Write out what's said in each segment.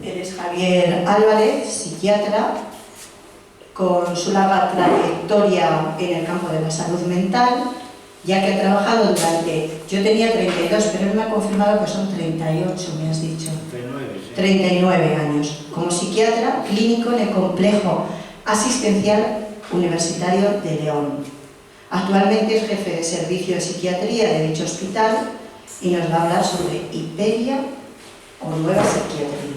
Él es Javier Álvarez, psiquiatra, con su larga trayectoria en el campo de la salud mental, ya que ha trabajado durante... Yo tenía 32, pero él me ha confirmado que son 38, me has dicho. 39 años. Como psiquiatra clínico en el Complejo Asistencial Universitario de León. Actualmente es jefe de servicio de psiquiatría de dicho hospital y nos va a hablar sobre Hiperia o nueva psiquiatría.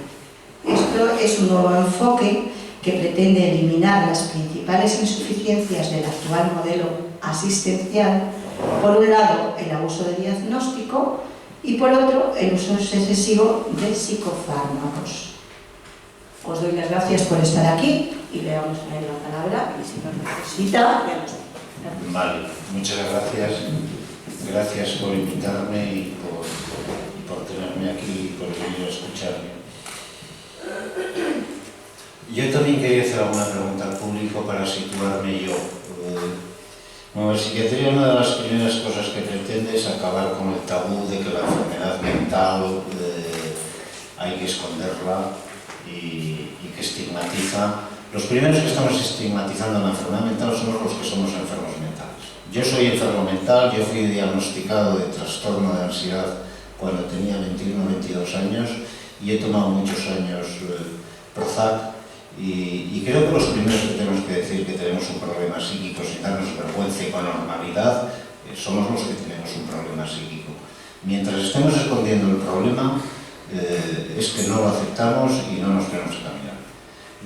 Esto es un nuevo enfoque que pretende eliminar las principales insuficiencias del actual modelo asistencial. Por un lado, el abuso de diagnóstico y por otro, el uso excesivo de psicofármacos. Os doy las gracias por estar aquí y le vamos a dar la palabra y si nos necesita, ya nos da. Vale, muchas gracias. Gracias por invitarme y por tenerme aquí y por venir a escucharme. Yo también quería hacer alguna pregunta al público para situarme yo. Bueno, la psiquiatría, una de las primeras cosas que pretende es acabar con el tabú de que la enfermedad mental hay que esconderla y que estigmatiza. Los primeros que estamos estigmatizando la enfermedad mental somos los que somos enfermos mentales. Yo soy enfermo mental, yo fui diagnosticado de trastorno de ansiedad cuando tenía 21 o 22 años y he tomado muchos años Prozac. Y creo que los primeros que tenemos que decir que tenemos un problema psíquico sin darnos vergüenza y con normalidad somos los que tenemos un problema psíquico. Mientras estemos escondiendo el problema es que no lo aceptamos y no nos queremos caminar.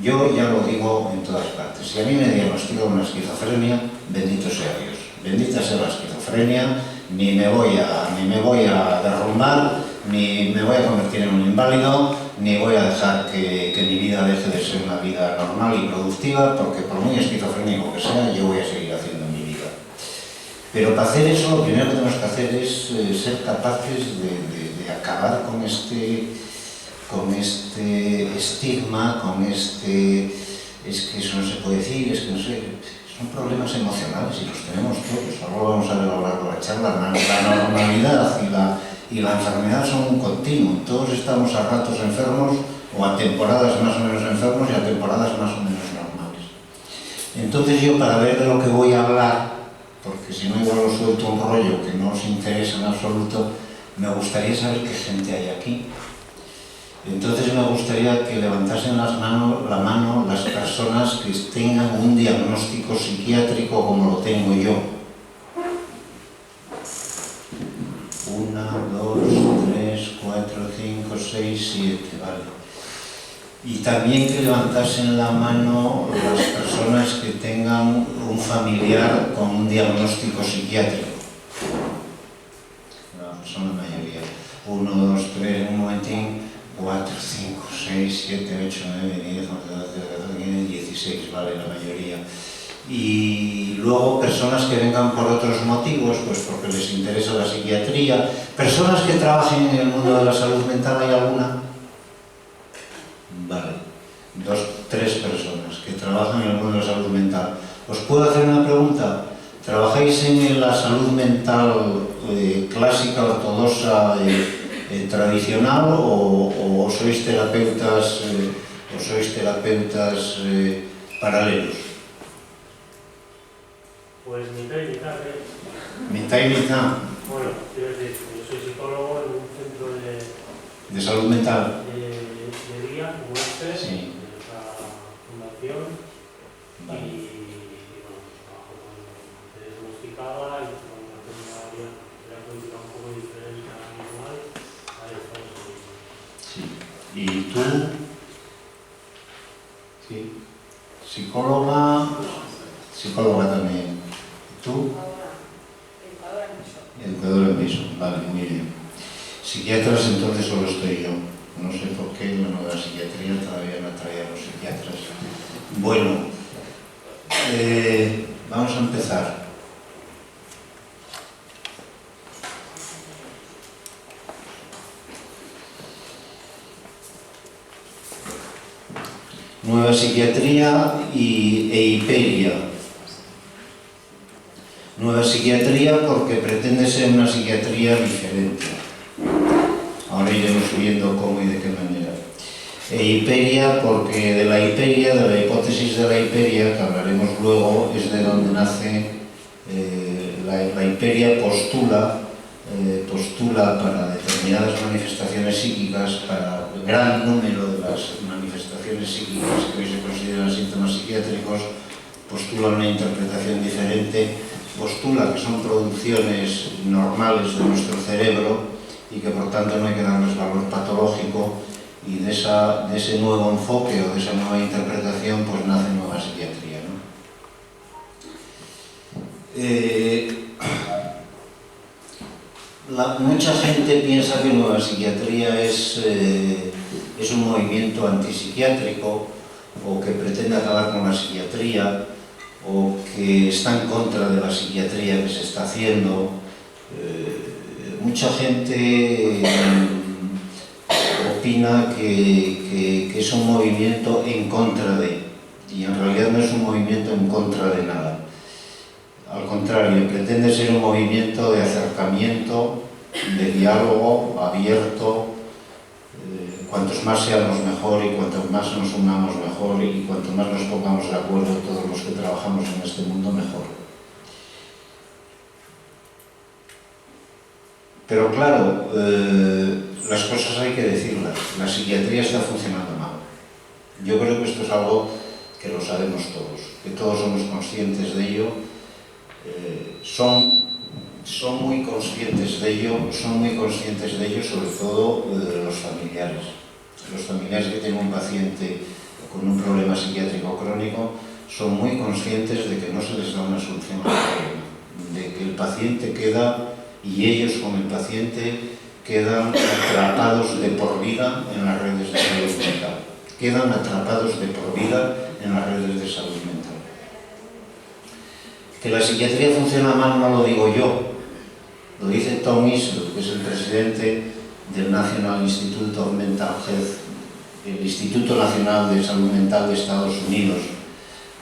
Yo ya lo digo en todas partes. Si a mí me diagnostican una esquizofrenia, bendito sea Dios. Bendita sea la esquizofrenia, ni me voy a derrumbar, ni me voy a convertir en un inválido, ni voy a dejar que mi vida deje de ser una vida normal y productiva, porque por muy esquizofrénico que sea, yo voy a seguir haciendo mi vida. Pero para hacer eso, lo primero que tenemos que hacer es ser capaces de acabar con este estigma, es que eso no se puede decir, es que no sé, son problemas emocionales y los tenemos todos. Ahora lo vamos a ver a lo largo de la charla. La normalidad y la enfermedad son un continuo. Todos estamos a ratos enfermos o a temporadas más o menos enfermos y a temporadas más o menos normales. Entonces yo, para ver de lo que voy a hablar, porque si no igual os suelto un rollo que no os interesa en absoluto, me gustaría saber qué gente hay aquí. Entonces me gustaría que levantasen la mano las personas que tengan un diagnóstico psiquiátrico como lo tengo yo. 1, 2, 3, 4, 5, 6, 7, vale. Y también que levantasen la mano las personas que tengan un familiar con un diagnóstico psiquiátrico. No, son la mayoría. 1, 2, 3, un momentín. 4, 5, 6, 7, 8, 9, 10, 11, 12, 13, 16, vale, la mayoría. Y luego personas que vengan por otros motivos, pues porque les interesa la psiquiatría. Personas que trabajen en el mundo de la salud mental, ¿hay alguna? Vale, 2, 3 personas que trabajan en el mundo de la salud mental. ¿Os puedo hacer una pregunta? ¿Trabajáis en la salud mental clásica, ortodoxa, tradicional o sois terapeutas paralelos? Pues mitad y mitad, ¿Mitad y mitad? Bueno, quiero decir, yo soy psicólogo en un centro ¿De salud mental? de día, como este, Sí. de nuestra fundación. Vale. Y bueno, trabajo con gente diagnosticada y con una terapéutica un poco diferente a la normal. Ahí estamos. Sí. ¿Y tú? Sí. ¿Psicóloga? Psicóloga también. ¿Tú? Educadora en piso. Vale, muy bien. Psiquiatras, entonces solo estoy yo. No sé por qué la nueva psiquiatría todavía no trae a los psiquiatras. Bueno, vamos a empezar. Nueva psiquiatría e Hiperia. Nueva psiquiatría porque pretende ser una psiquiatría diferente. Ahora iremos viendo cómo y de qué manera. E Hiperia, porque de la Hiperia, de la hipótesis de la Hiperia, que hablaremos luego, es de donde nace la Hiperia postula para determinadas manifestaciones psíquicas, para el gran número de las manifestaciones psíquicas que hoy se consideran síntomas psiquiátricos, postula una interpretación diferente, postula que son producciones normales de nuestro cerebro y que por tanto no hay que darles valor patológico, y de ese nuevo enfoque o de esa nueva interpretación pues nace nueva psiquiatría, ¿no? Mucha gente piensa que nueva psiquiatría es un movimiento antipsiquiátrico, o que pretende acabar con la psiquiatría, o que está en contra de la psiquiatría que se está haciendo. Mucha gente opina que es un movimiento en contra de, y en realidad no es un movimiento en contra de nada. Al contrario, pretende ser un movimiento de acercamiento, de diálogo abierto. Cuantos más seamos mejor, y cuantos más nos unamos mejor, y cuanto más nos pongamos de acuerdo todos los que trabajamos en este mundo, mejor. Pero claro, las cosas hay que decirlas. La psiquiatría está funcionando mal. Yo creo que esto es algo que lo sabemos todos, que todos somos conscientes de ello. Son muy conscientes de ello, sobre todo los familiares. Los familiares que tienen un paciente con un problema psiquiátrico crónico son muy conscientes de que no se les da una solución al problema, de que el paciente queda, y ellos con el paciente quedan atrapados de por vida en las redes de salud mental. Quedan atrapados de por vida en las redes de salud mental. Que la psiquiatría funciona mal no lo digo yo, lo dice Tom Easel, que es el presidente del National Institute of Mental Health, el Instituto Nacional de Salud Mental de Estados Unidos.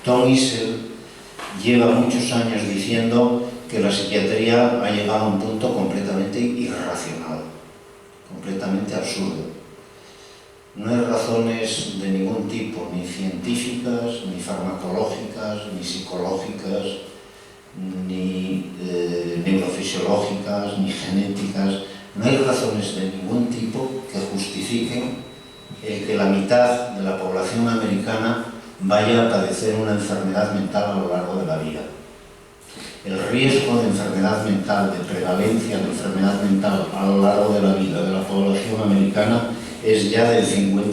Tom Easel lleva muchos años diciendo que la psiquiatría ha llegado a un punto completamente irracional, completamente absurdo. No hay razones de ningún tipo, ni científicas, ni farmacológicas, ni psicológicas, ni neurofisiológicas, ni genéticas. No hay razones de ningún tipo que justifiquen el que la mitad de la población americana vaya a padecer una enfermedad mental a lo largo de la vida. El riesgo de enfermedad mental, de prevalencia de enfermedad mental a lo largo de la vida de la población americana es ya del 50%.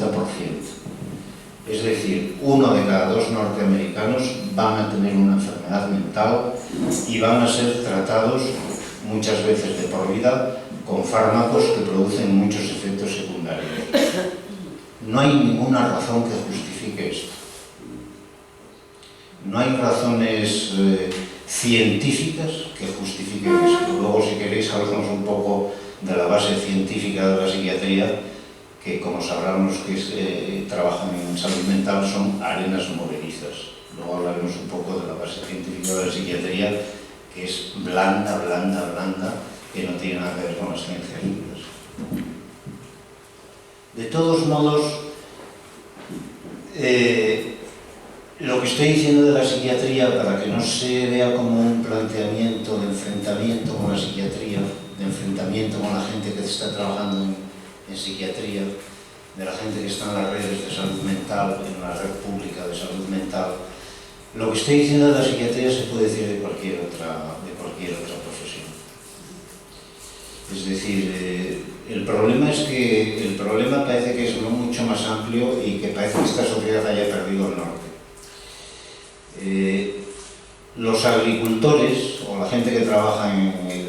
Es decir, 1 de cada 2 norteamericanos van a tener una enfermedad mental y van a ser tratados muchas veces de por vida con fármacos que producen muchos efectos secundarios. No hay ninguna razón que justifique esto. No hay razones científicas que justifiquen esto. Luego, si queréis, hablamos un poco de la base científica de la psiquiatría, que, como sabrán los que trabajan en salud mental, son arenas movedizas. Luego hablaremos un poco de la base científica de la psiquiatría, que es blanda, que no tiene nada que ver con las ciencias duras. De todos modos, lo que estoy diciendo de la psiquiatría, para que no se vea como un planteamiento de enfrentamiento con la psiquiatría, de enfrentamiento con la gente que está trabajando en psiquiatría, de la gente que está en las redes de salud mental, en la red pública de salud mental, lo que estoy diciendo de la psiquiatría se puede decir de cualquier otra profesión. Es decir, el problema parece que es mucho más amplio y que parece que esta sociedad haya perdido el norte. Los agricultores, o la gente que trabaja en el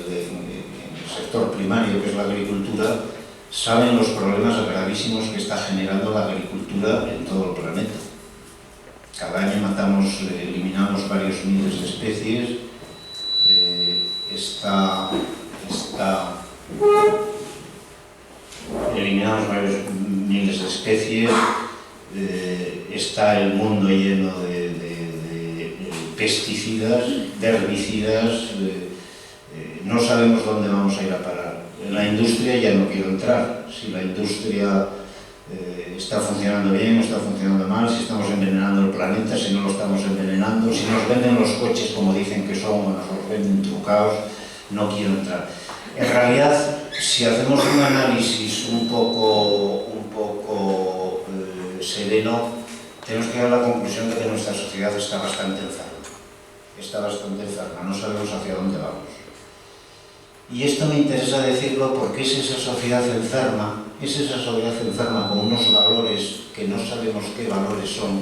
sector primario, que es la agricultura, saben los problemas gravísimos que está generando la agricultura en todo el planeta. Cada año eliminamos varios miles de especies, eliminamos varios miles de especies, está el mundo lleno de pesticidas, de herbicidas, no sabemos dónde vamos a ir a parar. En la industria ya no quiero entrar. Si la industria está funcionando bien o está funcionando mal, si estamos envenenando el planeta, si no lo estamos envenenando, si nos venden los coches como dicen que son o nos los venden trucados, no quiero entrar. En realidad, si hacemos un análisis un poco sereno, tenemos que llegar a la conclusión de que nuestra sociedad está bastante enferma. Está bastante enferma, no sabemos hacia dónde vamos. Y esto me interesa decirlo porque es esa sociedad enferma con unos valores que no sabemos qué valores son,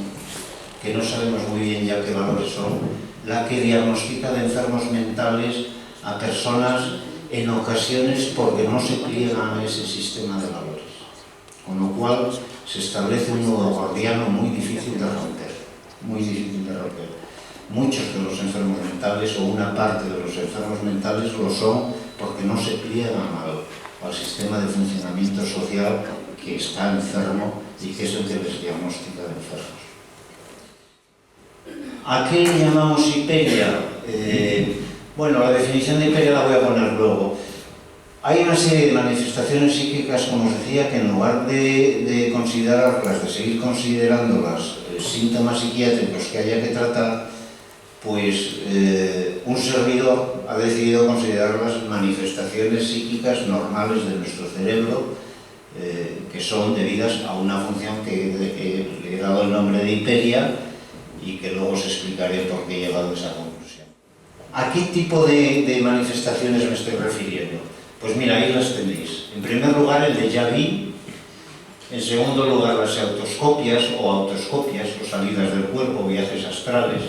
que no sabemos muy bien ya qué valores son, la que diagnostica de enfermos mentales a personas en ocasiones porque no se pliegan a ese sistema de valores. Con lo cual se establece un nudo gordiano muy difícil de romper, muy difícil de romper. Muchos de los enfermos mentales, o una parte de los enfermos mentales, lo son porque no se pliegan al sistema de funcionamiento social que está enfermo y que es el que les diagnostica de enfermos. ¿A qué le llamamos hiperia? Bueno, la definición de hiperia la voy a poner luego. Hay una serie de manifestaciones psíquicas, como os decía, que en lugar de considerarlas, de seguir considerándolas síntomas psiquiátricos que haya que tratar, pues un servidor ha decidido considerarlas manifestaciones psíquicas normales de nuestro cerebro, que son debidas a una función que le he dado el nombre de hiperia y que luego os explicaré por qué he llegado a esa conclusión. ¿A qué tipo de manifestaciones me estoy refiriendo? Pues mira, ahí las tenéis. En primer lugar, el déjà vu. En segundo lugar, las autoscopias o salidas del cuerpo, viajes astrales.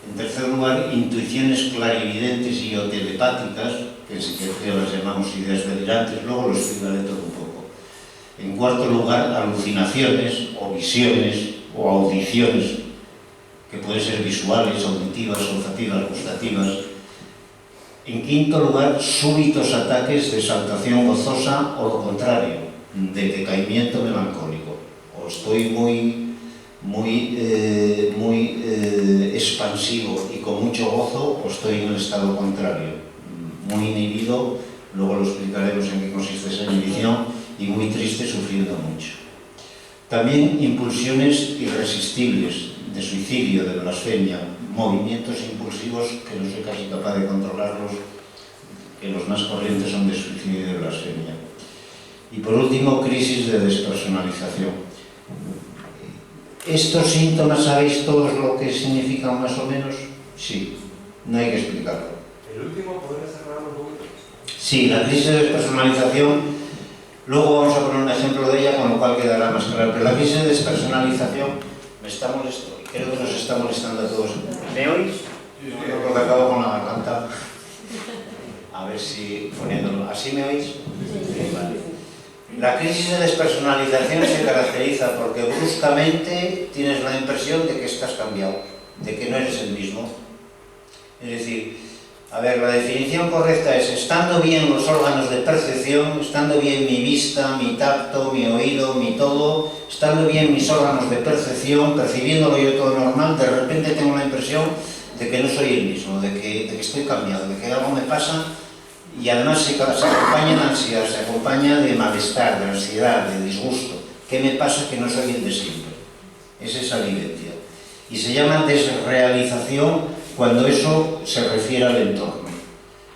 En tercer lugar, intuiciones clarividentes y o telepáticas, que en psiquiatría las llamamos ideas delirantes, luego lo explicaré todo un poco. En cuarto lugar, alucinaciones o visiones o audiciones, que pueden ser visuales, auditivas, olfativas, gustativas. En quinto lugar, súbitos ataques de exaltación gozosa o lo contrario, de decaimiento melancólico. O estoy muy expansivo y con mucho gozo, o estoy en el estado contrario, muy inhibido, luego lo explicaremos en qué consiste esa inhibición, y muy triste, sufriendo mucho. También impulsiones irresistibles, de suicidio, de blasfemia, movimientos impulsivos que no soy casi capaz de controlarlos, que los más corrientes son de suicidio y de blasfemia. Y por último, crisis de despersonalización. ¿Estos síntomas sabéis todos lo que significan más o menos? Sí, no hay que explicarlo. ¿El último podría cerrar un poquito? Sí, la crisis de despersonalización, luego vamos a poner un ejemplo de ella, con lo cual quedará más claro. Pero la crisis de despersonalización me está molestando, creo que nos está molestando a todos. ¿Me oís? Yo creo que acabo con la garganta. A ver si poniéndolo. ¿Así me oís? Sí, vale. La crisis de despersonalización se caracteriza porque bruscamente tienes la impresión de que estás cambiado, de que no eres el mismo. Es decir, a ver, la definición correcta es: estando bien los órganos de percepción, estando bien mi vista, mi tacto, mi oído, mi todo, estando bien mis órganos de percepción, percibiéndolo yo todo normal, de repente tengo la impresión de que no soy el mismo, de que estoy cambiado, de que algo me pasa. Y además se acompaña de ansiedad, se acompaña de malestar, de ansiedad, de disgusto. ¿Qué me pasa que no soy el de siempre? Es esa vivencia. Y se llama desrealización cuando eso se refiere al entorno.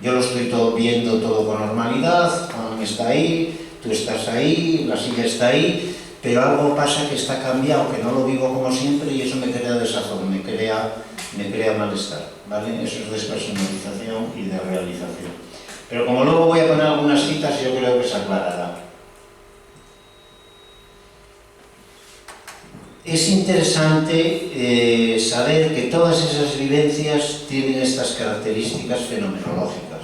Yo lo estoy viendo todo con normalidad, Juan está ahí, tú estás ahí, la silla está ahí, pero algo pasa que está cambiado, que no lo vivo como siempre y eso me crea desazón, me crea malestar, ¿vale? Eso es despersonalización y desrealización. Pero como luego voy a poner algunas citas, yo creo que se aclarará. Es interesante saber que todas esas vivencias tienen estas características fenomenológicas.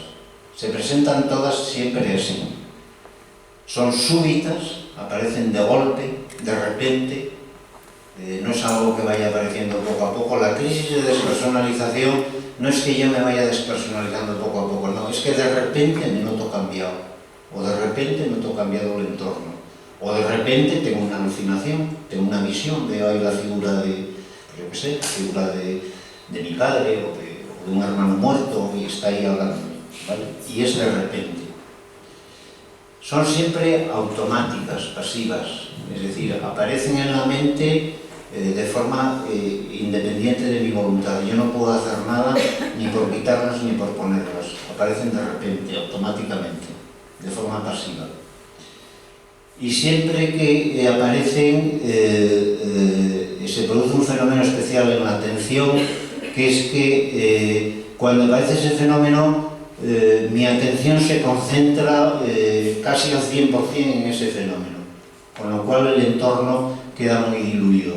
Se presentan todas siempre así. Son súbitas, aparecen de golpe, de repente, no es algo que vaya apareciendo poco a poco. La crisis de despersonalización no es que yo me vaya despersonalizando poco a poco, no, es que de repente me noto cambiado, o de repente noto cambiado el entorno, o de repente tengo una alucinación, tengo una visión, veo ahí la figura de, yo qué sé, la figura de mi padre o de un hermano muerto y está ahí hablando, ¿vale? Y es de repente. son siempre automáticas, pasivas, es decir, aparecen en la mente de forma independiente de mi voluntad. Yo no puedo hacer nada ni por quitarlas ni por ponerlas, aparecen de repente, automáticamente, de forma pasiva. Y siempre que aparecen, se produce un fenómeno especial en la atención, que es que cuando aparece ese fenómeno, mi atención se concentra casi al 100% en ese fenómeno, con lo cual el entorno queda muy diluido.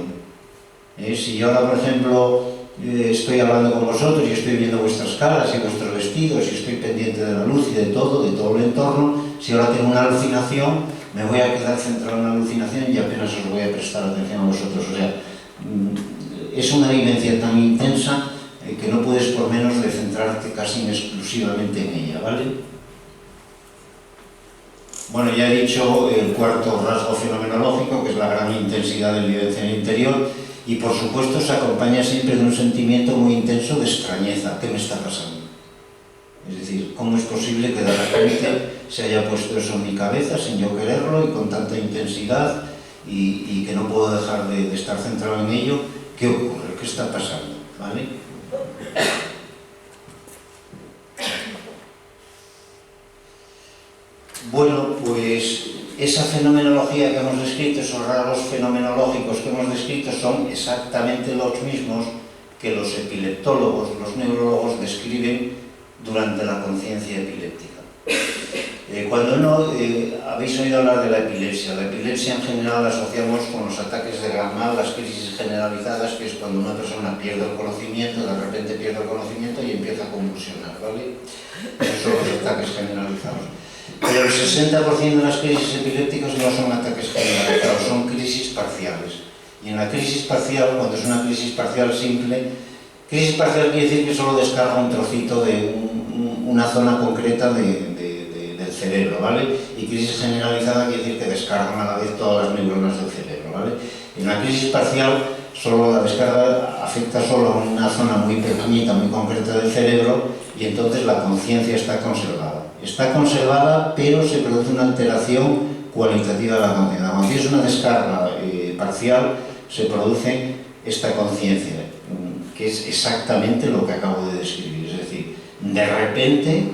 Si yo ahora, por ejemplo, estoy hablando con vosotros y estoy viendo vuestras caras y vuestros vestidos y estoy pendiente de la luz y de todo el entorno, si ahora tengo una alucinación, me voy a quedar centrado en la alucinación y apenas os voy a prestar atención a vosotros. O sea, es una vivencia tan intensa que no puedes por menos de centrarte casi exclusivamente en ella, ¿vale? Bueno, ya he dicho el cuarto rasgo fenomenológico, que es la gran intensidad de vivencia en el interior, y por supuesto se acompaña siempre de un sentimiento muy intenso de extrañeza. ¿Qué me está pasando? Es decir, ¿cómo es posible que de repente se haya puesto eso en mi cabeza sin yo quererlo y con tanta intensidad y que no puedo dejar de estar centrado en ello? ¿Qué ocurre? ¿Qué está pasando? ¿Vale? Bueno, pues esa fenomenología que hemos descrito, esos rasgos fenomenológicos que hemos descrito son exactamente los mismos que los epileptólogos, los neurólogos describen durante la conciencia epiléptica. Cuando habéis oído hablar de la epilepsia en general la asociamos con los ataques de gamma, las crisis generalizadas, que es cuando una persona pierde el conocimiento, de repente pierde el conocimiento y empieza a convulsionar, ¿vale? Esos son los ataques generalizados. Pero el 60% de las crisis epilépticas no son ataques generalizados, son crisis parciales. Y en la crisis parcial, cuando es una crisis parcial simple, crisis parcial quiere decir que solo descarga un trocito de una zona concreta del cerebro, ¿vale? Y crisis generalizada quiere decir que descargan a la vez todas las neuronas del cerebro, ¿vale? En la crisis parcial, solo la descarga afecta solo a una zona muy pequeñita, muy concreta del cerebro, y entonces la conciencia está conservada. Está conservada, pero se produce una alteración cualitativa de la conciencia. Cuando tienes una descarga parcial, se produce esta conciencia, que es exactamente lo que acabo de describir. Es decir, de repente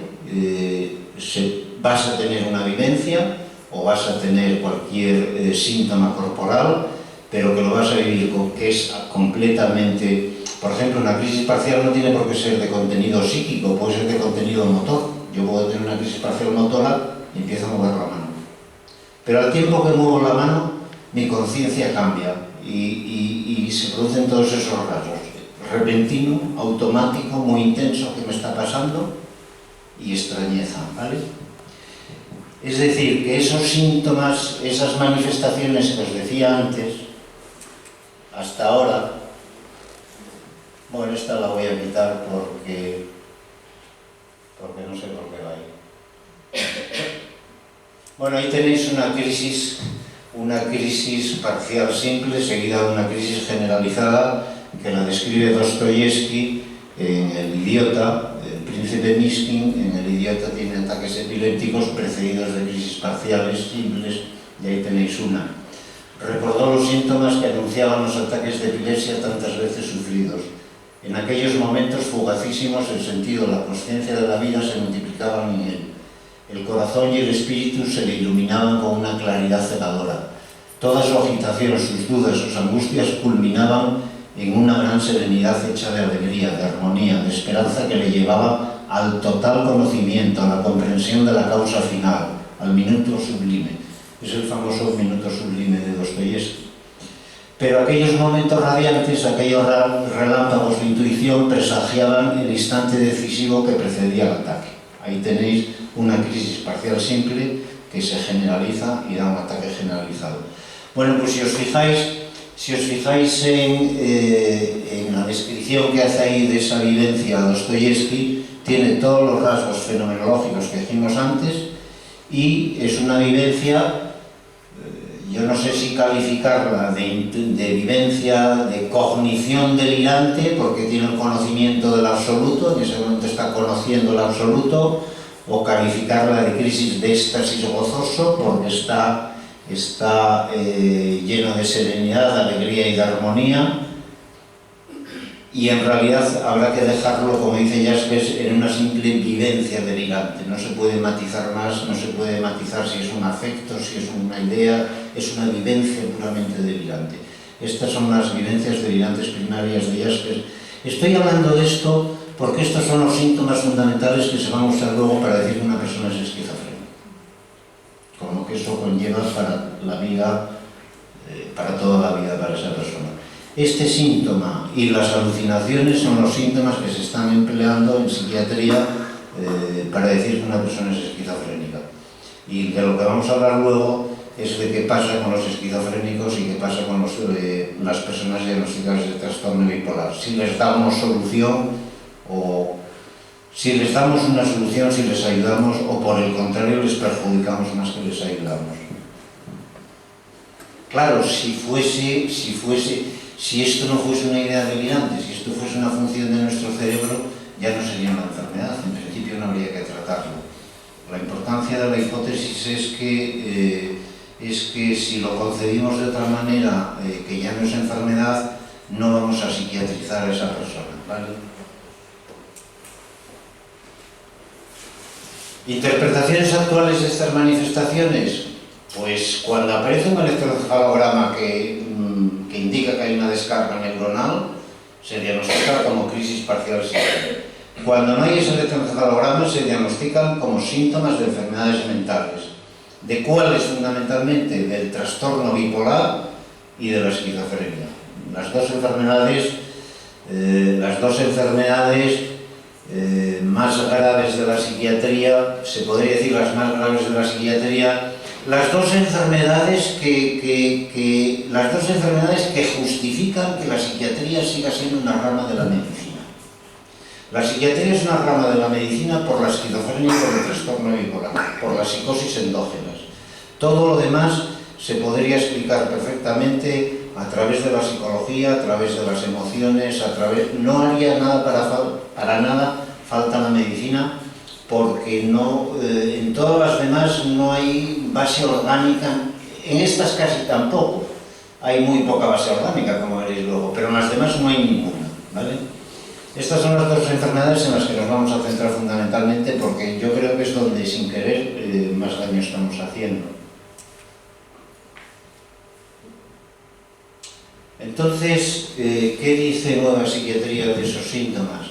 vas a tener una vivencia o vas a tener cualquier síntoma corporal, pero que lo vas a vivir con que es completamente... Por ejemplo, una crisis parcial no tiene por qué ser de contenido psíquico, puede ser de contenido motor. Yo puedo tener una crisis parcial motora y empiezo a mover la mano. Pero al tiempo que muevo la mano, mi conciencia cambia y se producen todos esos rasgos. Repentino, automático, muy intenso, ¿qué me está pasando? Y extrañeza, ¿vale? Es decir, que esos síntomas, esas manifestaciones que os decía antes, hasta ahora, bueno, esta la voy a quitar porque no sé por qué va ahí. Bueno, ahí tenéis una crisis parcial simple seguida de una crisis generalizada que la describe Dostoyevsky en El idiota, el príncipe Miskin. En El idiota tiene ataques epilépticos precedidos de crisis parciales simples, y ahí tenéis una. Recordó los síntomas que anunciaban los ataques de epilepsia tantas veces sufridos. En aquellos momentos fugacísimos el sentido, la consciencia de la vida se multiplicaban en él. El corazón y el espíritu se le iluminaban con una claridad cegadora. Toda su agitación, sus dudas, sus angustias culminaban en una gran serenidad hecha de alegría, de armonía, de esperanza que le llevaba al total conocimiento, a la comprensión de la causa final, al minuto sublime. Es el famoso minuto sublime de Dostoyevsky. Pero aquellos momentos radiantes, aquellos relámpagos de intuición presagiaban el instante decisivo que precedía el ataque. Ahí tenéis una crisis parcial simple que se generaliza y da un ataque generalizado. Bueno, pues si os fijáis en la descripción que hace ahí de esa vivencia Dostoyevsky, tiene todos los rasgos fenomenológicos que dijimos antes, y es una vivencia... Yo no sé si calificarla de vivencia, de cognición delirante, porque tiene el conocimiento del absoluto, en ese momento está conociendo el absoluto, o calificarla de crisis de éxtasis gozoso porque está lleno de serenidad, de alegría y de armonía, y en realidad habrá que dejarlo, como dice Jaspers, en una simple vivencia delirante. No se puede matizar más, no se puede matizar si es un afecto, si es una idea, es una vivencia puramente delirante. Estas son las vivencias delirantes primarias de Jaspers. Estoy hablando de esto porque estos son los síntomas fundamentales que se van a usar luego para decir que una persona es esquizofrénica. Con lo que eso conlleva para la vida, para toda la vida para esa persona. Este síntoma y las alucinaciones son los síntomas que se están empleando en psiquiatría para decir que una persona es esquizofrénica. Y de lo que vamos a hablar luego es de qué pasa con los esquizofrénicos y qué pasa con las personas diagnosticadas de trastorno bipolar. Si les damos solución o si les damos una solución, si les ayudamos o por el contrario les perjudicamos más que les ayudamos. Claro, si esto no fuese una idea delirante, si esto fuese una función de nuestro cerebro, ya no sería una enfermedad, en principio no habría que tratarlo. La importancia de la hipótesis es que si lo concebimos de otra manera, que ya no es enfermedad, no vamos a psiquiatrizar a esa persona, ¿vale? ¿Interpretaciones actuales de estas manifestaciones? Pues cuando aparece un electroencefalograma que indica que hay una descarga neuronal, se diagnostica como crisis parcial psicótica. Cuando no hay ese electroencefalograma, se diagnostican como síntomas de enfermedades mentales. ¿De cuáles fundamentalmente? Del trastorno bipolar y de la esquizofrenia. Las dos enfermedades más graves de la psiquiatría, se podría decir las más graves de la psiquiatría, las dos enfermedades que justifican que la psiquiatría siga siendo una rama de la medicina. La psiquiatría es una rama de la medicina por la esquizofrenia y por el trastorno bipolar, por las psicosis endógenas. Todo lo demás se podría explicar perfectamente a través de la psicología, a través de las emociones, no haría nada para nada falta la medicina, porque en todas las demás no hay base orgánica, en estas casi tampoco, hay muy poca base orgánica, como veréis luego, pero en las demás no hay ninguna, ¿vale? Estas son las dos enfermedades en las que nos vamos a centrar fundamentalmente, porque yo creo que es donde, sin querer, más daño estamos haciendo. Entonces, ¿qué dice Nueva Psiquiatría de esos síntomas?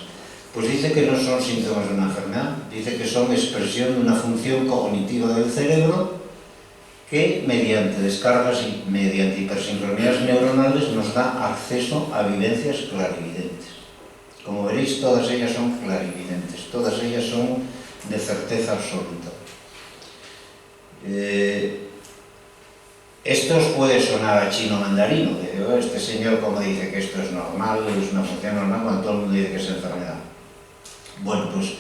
Pues dice que no son síntomas de una enfermedad, dice que son expresión de una función cognitiva del cerebro que mediante descargas y mediante hipersincronías neuronales nos da acceso a vivencias clarividentes. Como veréis, todas ellas son clarividentes, todas ellas son de certeza absoluta. Esto os puede sonar a chino mandarino, de este señor como dice que esto es normal, es una función normal, cuando todo el mundo dice que es enfermedad. Bueno, pues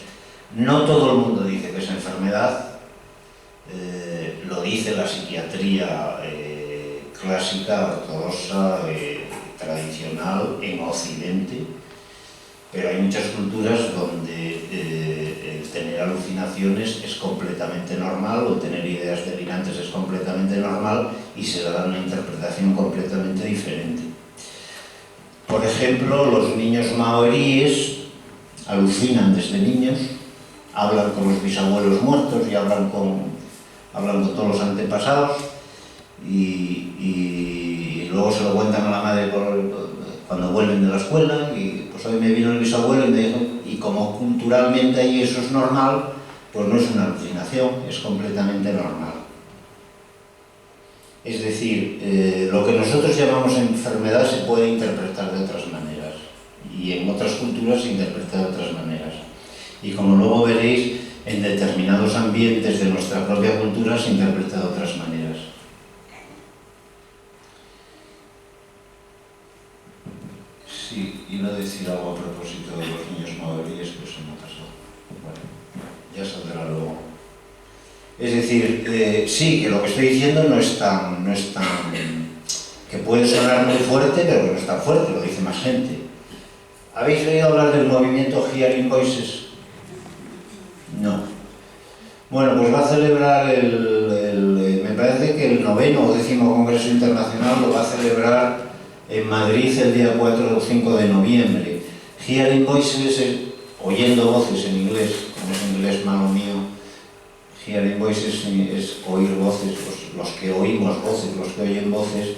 no todo el mundo dice que es enfermedad, lo dice la psiquiatría clásica, ortodoxa, tradicional en Occidente, pero hay muchas culturas donde tener alucinaciones es completamente normal, o tener ideas delirantes es completamente normal, y se le da una interpretación completamente diferente. Por ejemplo, los niños maoríes alucinan desde niños, hablan con los bisabuelos muertos y hablan con todos los antepasados, y luego se lo cuentan a la madre cuando vuelven de la escuela, y pues hoy me vino el bisabuelo y me dijo, y como culturalmente ahí eso es normal, pues no es una alucinación, es completamente normal. Es decir, lo que nosotros llamamos enfermedad se puede interpretar de otras maneras, y en otras culturas se interpreta de otras maneras. Y como luego veréis, en determinados ambientes de nuestra propia cultura se interpreta de otras maneras. Sí, iba a decir algo a propósito de los niños maoríes, pues se me ha pasado. Bueno, ya saldrá luego. Es decir, sí, que lo que estoy diciendo no es tan que puede sonar muy fuerte, pero que no es tan fuerte, lo dice más gente. ¿Habéis oído hablar del movimiento Hearing Voices? No. Bueno, pues va a celebrar me parece que el 9º o 10º Congreso Internacional lo va a celebrar en Madrid el día 4 o 5 de noviembre. Hearing Voices, oyendo voces en inglés, como es inglés malo mío, Hearing Voices es oír voces, los que oímos voces, los que oyen voces.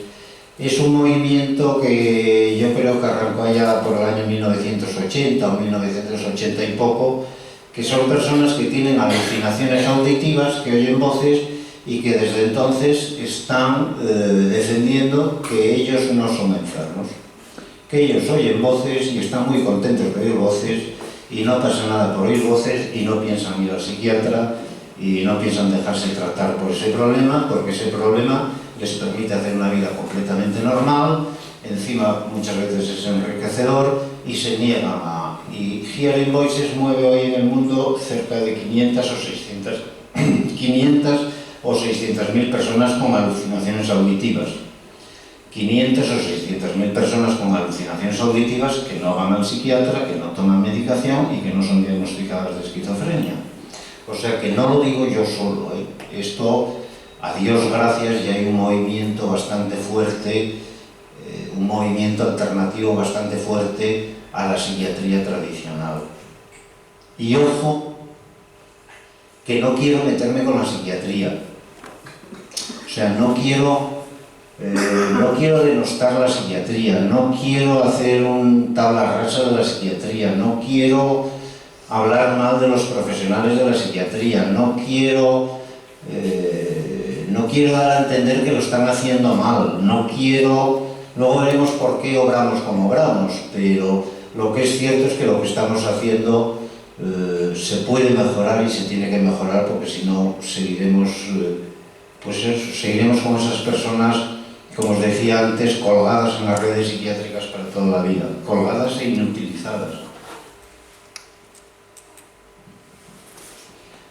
Es un movimiento que yo creo que arrancó allá por el año 1980 o 1980 y poco, que son personas que tienen alucinaciones auditivas, que oyen voces y que desde entonces están defendiendo que ellos no son enfermos, que ellos oyen voces y están muy contentos de oír voces y no pasa nada por oír voces y no piensan ir al psiquiatra y no piensan dejarse tratar por ese problema, porque ese problema les permite hacer una vida completamente normal, encima muchas veces es enriquecedor y se niegan a... Y Hearing Voices mueve hoy en el mundo cerca de 500 o 600.000 personas con alucinaciones auditivas. 500 o 600.000 personas con alucinaciones auditivas que no van al psiquiatra, que no toman medicación y que no son diagnosticadas de esquizofrenia. O sea que no lo digo yo solo, ¿eh? Esto, a Dios gracias, ya hay un movimiento bastante fuerte, un movimiento alternativo bastante fuerte a la psiquiatría tradicional. Y ojo, que no quiero meterme con la psiquiatría. O sea, no quiero denostar la psiquiatría, no quiero hacer un tabla rasa de la psiquiatría, no quiero hablar mal de los profesionales de la psiquiatría, no quiero dar a entender que lo están haciendo mal, luego veremos por qué obramos como obramos, pero lo que es cierto es que lo que estamos haciendo se puede mejorar y se tiene que mejorar, porque si no seguiremos con esas personas, como os decía antes, colgadas en las redes psiquiátricas para toda la vida, colgadas e inutilizadas.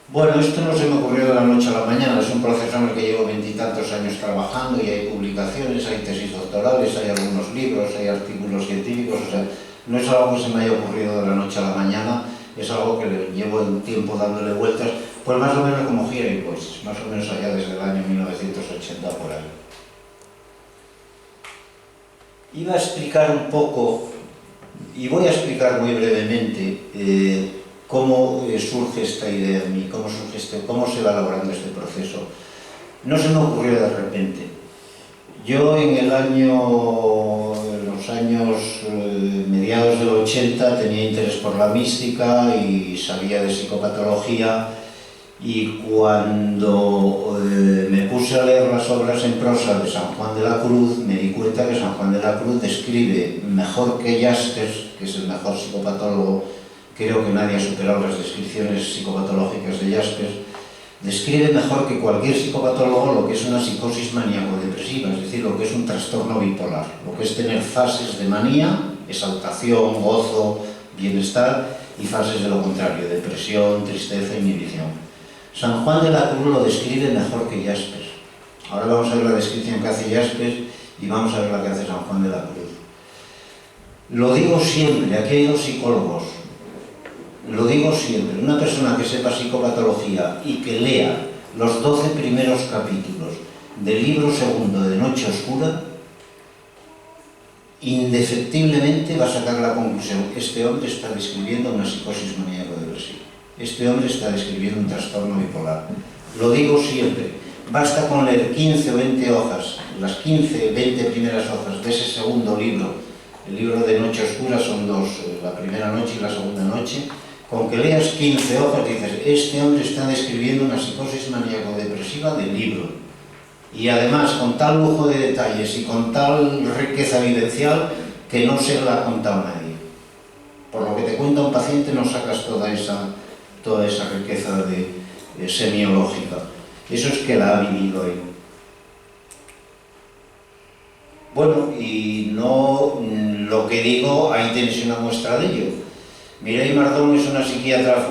Bueno, esto no se me ocurrió de la noche a la mañana, es un proceso en el que llevo 20 y tantos años trabajando y hay publicaciones, hay tesis doctorales, hay algunos libros, hay artículos científicos, o sea, no es algo que se me haya ocurrido de la noche a la mañana, es algo que llevo un tiempo dándole vueltas, pues más o menos como Hearing Voices, más o menos allá desde el año 1980 por ahí. Iba a explicar un poco, y voy a explicar muy brevemente, cómo surge esta idea en mí, cómo se va elaborando este proceso. No se me ocurrió de repente. Yo en los años mediados del 80 tenía interés por la mística y sabía de psicopatología, y cuando me puse a leer las obras en prosa de San Juan de la Cruz, me di cuenta que San Juan de la Cruz describe mejor que Jaspers, que es el mejor psicopatólogo. Creo que nadie ha superado las descripciones psicopatológicas de Jaspers. Describe mejor que cualquier psicopatólogo lo que es una psicosis maníaco-depresiva, es decir, lo que es un trastorno bipolar, lo que es tener fases de manía, exaltación, gozo, bienestar, y fases de lo contrario, depresión, tristeza, inhibición. San Juan de la Cruz lo describe mejor que Jaspers. Ahora vamos a ver la descripción que hace Jaspers y vamos a ver la que hace San Juan de la Cruz. Lo digo siempre, aquí hay dos psicólogos. Lo digo siempre, una persona que sepa psicopatología y que lea los 12 primeros capítulos del libro segundo de Noche Oscura, indefectiblemente va a sacar la conclusión: este hombre está describiendo una psicosis maníaco-depresiva, este hombre está describiendo un trastorno bipolar. Lo digo siempre, basta con leer 15 o 20 hojas, las 15, 20 primeras hojas de ese segundo libro. El libro de Noche Oscura son dos, la primera noche y la segunda noche. Con que leas 15 hojas dices, este hombre está describiendo una psicosis maníaco-depresiva del libro. Y además con tal lujo de detalles y con tal riqueza vivencial que no se la ha contado nadie. Por lo que te cuenta un paciente no sacas toda esa riqueza semiológica. Eso es que la ha vivido él. Bueno, y no lo que digo, ahí tenéis una muestra de ello. Mireille Mardón es una psiquiatra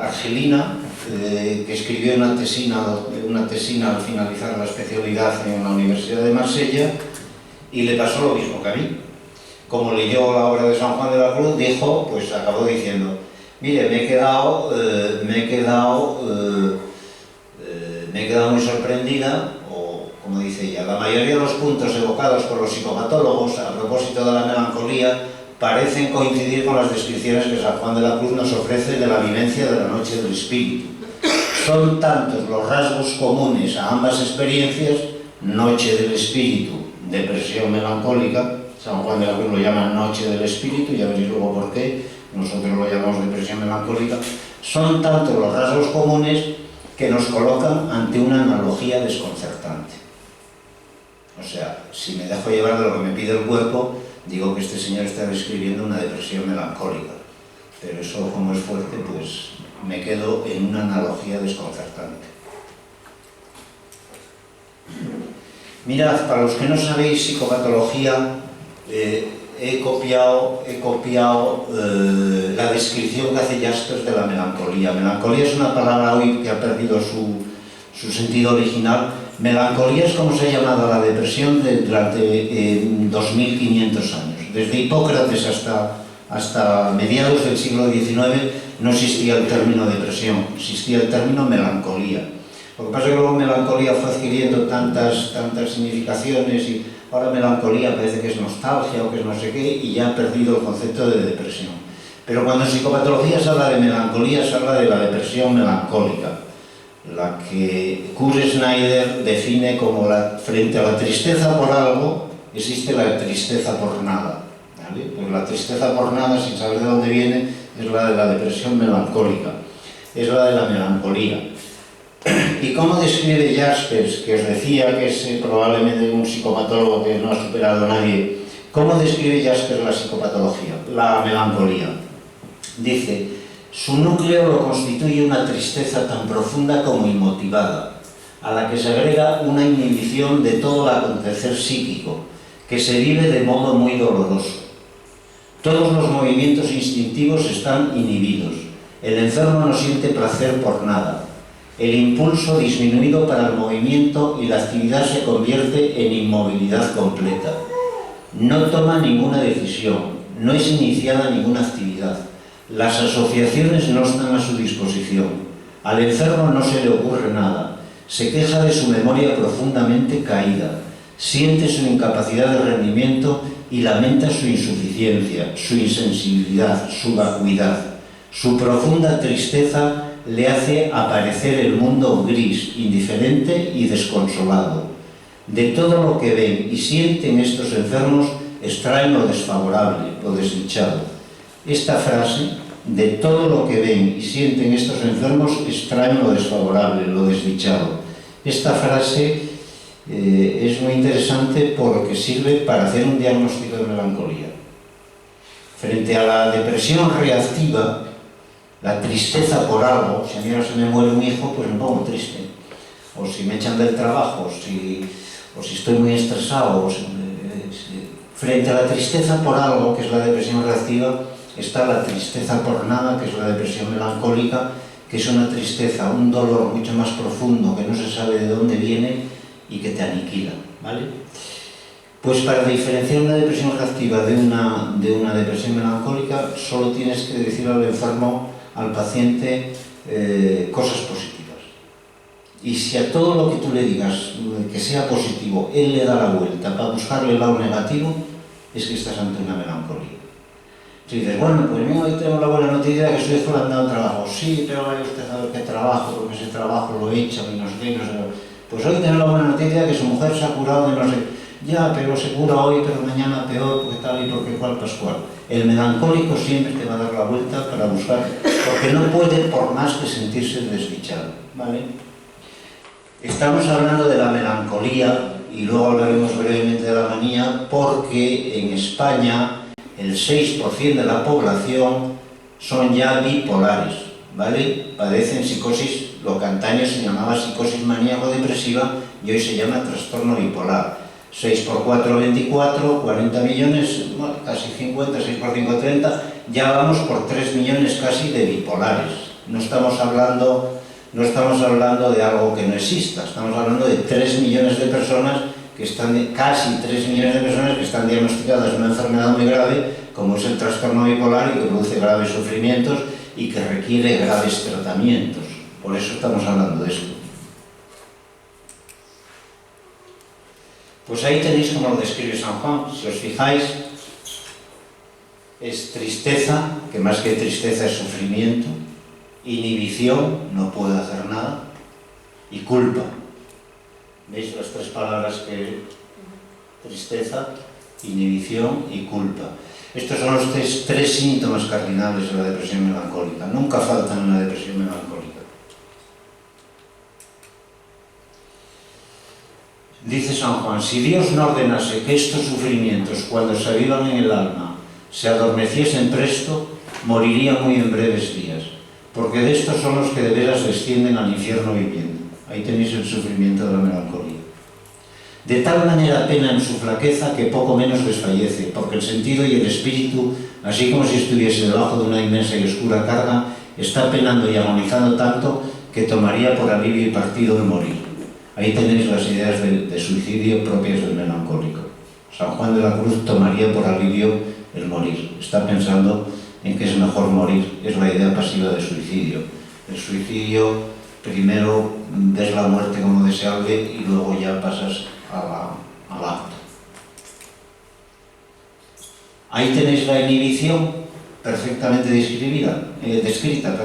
argelina que escribió una tesina al finalizar la especialidad en la Universidad de Marsella, y le pasó lo mismo que a mí. Como leyó la obra de San Juan de la Cruz, dijo, pues acabó diciendo, mire, me he quedado queda muy sorprendida, o como dice ella, la mayoría de los puntos evocados por los psicopatólogos a propósito de la melancolía parecen coincidir con las descripciones que San Juan de la Cruz nos ofrece de la vivencia de la noche del espíritu. Son tantos los rasgos comunes a ambas experiencias, noche del espíritu, depresión melancólica, San Juan de la Cruz lo llama noche del espíritu, ya veréis luego por qué, nosotros lo llamamos depresión melancólica, son tantos los rasgos comunes que nos colocan ante una analogía desconcertante. O sea, si me dejo llevar de lo que me pide el cuerpo, digo que este señor está describiendo una depresión melancólica, pero eso, como es fuerte, pues me quedo en una analogía desconcertante. Mirad, para los que no sabéis psicopatología, he copiado la descripción que hace Jaspers de la melancolía. Melancolía es una palabra hoy que ha perdido su sentido original. Melancolía es como se ha llamado la depresión durante 2500 años. Desde Hipócrates hasta mediados del siglo XIX no existía el término depresión, existía el término melancolía. Lo que pasa es que luego melancolía fue adquiriendo tantas significaciones y ahora melancolía parece que es nostalgia o que es no sé qué y ya ha perdido el concepto de depresión. Pero cuando en psicopatología se habla de melancolía, se habla de la depresión melancólica, la que Kurt Schneider define como frente a la tristeza por algo, existe la tristeza por nada. ¿Vale? Pues la tristeza por nada, sin saber de dónde viene, es la de la depresión melancólica, es la de la melancolía. ¿Y cómo describe Jaspers, que os decía que es probablemente un psicopatólogo que no ha superado a nadie, cómo describe Jaspers la psicopatología, la melancolía? Dice, su núcleo lo constituye una tristeza tan profunda como inmotivada, a la que se agrega una inhibición de todo el acontecer psíquico, que se vive de modo muy doloroso. Todos los movimientos instintivos están inhibidos, el enfermo no siente placer por nada. El impulso disminuido para el movimiento y la actividad se convierte en inmovilidad completa. No toma ninguna decisión, no es iniciada ninguna actividad. Las asociaciones no están a su disposición. Al enfermo no se le ocurre nada. Se queja de su memoria profundamente caída. Siente su incapacidad de rendimiento y lamenta su insuficiencia, su insensibilidad, su vacuidad. Su profunda tristeza le hace aparecer el mundo gris, indiferente y desconsolado. De todo lo que ven y sienten estos enfermos, extraen lo desfavorable, lo desdichado. Esta frase, de todo lo que ven y sienten estos enfermos, extraen lo desfavorable, lo desdichado. Esta frase es muy interesante porque sirve para hacer un diagnóstico de melancolía. Frente a la depresión reactiva, la tristeza por algo, si a mí ahora se me muere un hijo, pues me pongo triste. O si me echan del trabajo, o si estoy muy estresado. Frente a la tristeza por algo, que es la depresión reactiva, está la tristeza por nada, que es la depresión melancólica, que es una tristeza, un dolor mucho más profundo, que no se sabe de dónde viene y que te aniquila, ¿vale? Pues para diferenciar una depresión reactiva de una depresión melancólica, solo tienes que decir al enfermo, al paciente, cosas positivas. Y si a todo lo que tú le digas que sea positivo, él le da la vuelta para buscarle el lado negativo, es que estás ante una melancolía. Si dices, bueno, pues mira, hoy tengo la buena noticia de que estoy fuera de trabajo. Sí, pero vaya usted a ver qué trabajo, porque ese trabajo lo echan y no sé qué, no sé qué. Pues hoy tengo la buena noticia de que su mujer se ha curado de no sé qué. Ya, pero se cura hoy, pero mañana peor, porque tal y porque cual pascual. El melancólico siempre te va a dar la vuelta para buscar, porque no puede por más que sentirse desdichado, ¿vale? Estamos hablando de la melancolía y luego hablaremos brevemente de la manía, porque en España el 6% de la población son ya bipolares, ¿vale? Padecen psicosis, lo que antaño se llamaba psicosis maníaco-depresiva y hoy se llama trastorno bipolar. 6 por 4, 24, 40 millones, bueno, casi 50, 6 por 5, 30, ya vamos por 3 millones casi de bipolares. No estamos hablando de algo que no exista, estamos hablando de 3 millones de personas que están, casi 3 millones de personas que están diagnosticadas de una enfermedad muy grave, como es el trastorno bipolar y que produce graves sufrimientos y que requiere graves tratamientos. Por eso estamos hablando de esto. Pues ahí tenéis como lo describe San Juan. Si os fijáis, es tristeza, que más que tristeza es sufrimiento, inhibición, no puede hacer nada, y culpa. ¿Veis las tres palabras que... tristeza, inhibición y culpa? Estos son los tres síntomas cardinales de la depresión melancólica. Nunca faltan en la depresión melancólica. Dice San Juan, si Dios no ordenase que estos sufrimientos, cuando se avivan en el alma, se adormeciesen presto, moriría muy en breves días, porque de estos son los que de veras descienden al infierno viviendo. Ahí tenéis el sufrimiento de la melancolía. De tal manera pena en su flaqueza que poco menos desfallece, porque el sentido y el espíritu, así como si estuviese debajo de una inmensa y oscura carga, está penando y agonizando tanto que tomaría por alivio y partido el morir. Ahí tenéis las ideas de suicidio propias del melancólico. San Juan de la Cruz tomaría por alivio el morir. Está pensando en que es mejor morir. Es la idea pasiva de suicidio. El suicidio, primero ves la muerte como deseable y luego ya pasas al acto. Ahí tenéis la inhibición perfectamente descrita.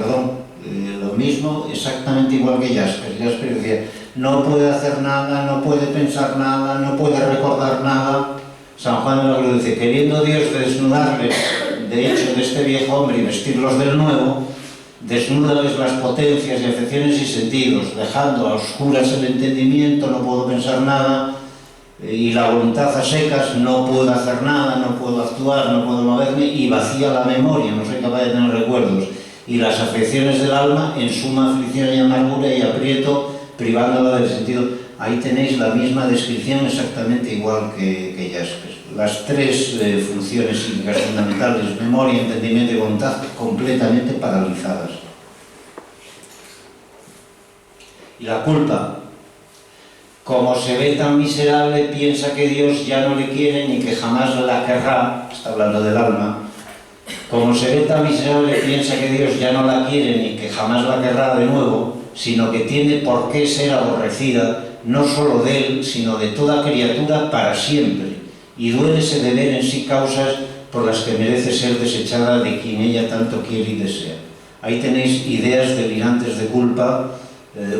Lo mismo, exactamente igual que Jasper. Jasper decía, no puede hacer nada, no puede pensar nada, no puede recordar nada. San Juan de la Cruz dice, queriendo Dios desnudarles, de hecho, de este viejo hombre y vestirlos del nuevo, desnúdales las potencias y afecciones y sentidos, dejando a oscuras el entendimiento, no puedo pensar nada, y la voluntad a secas, no puedo hacer nada, no puedo actuar, no puedo moverme, y vacía la memoria, no soy capaz de tener recuerdos, y las afecciones del alma en suma aflicción y amargura y aprieto, privándola del sentido. Ahí tenéis la misma descripción exactamente igual que Jasper. Las tres funciones psíquicas fundamentales, memoria, entendimiento y voluntad, completamente paralizadas. Y la culpa, como se ve tan miserable, piensa que Dios ya no le quiere ni que jamás la querrá, está hablando del alma. Como se ve tan miserable, piensa que Dios ya no la quiere ni que jamás la querrá de nuevo, sino que tiene por qué ser aborrecida, no solo de él, sino de toda criatura para siempre, y duélese de ver en sí causas por las que merece ser desechada de quien ella tanto quiere y desea. Ahí tenéis ideas delirantes de culpa,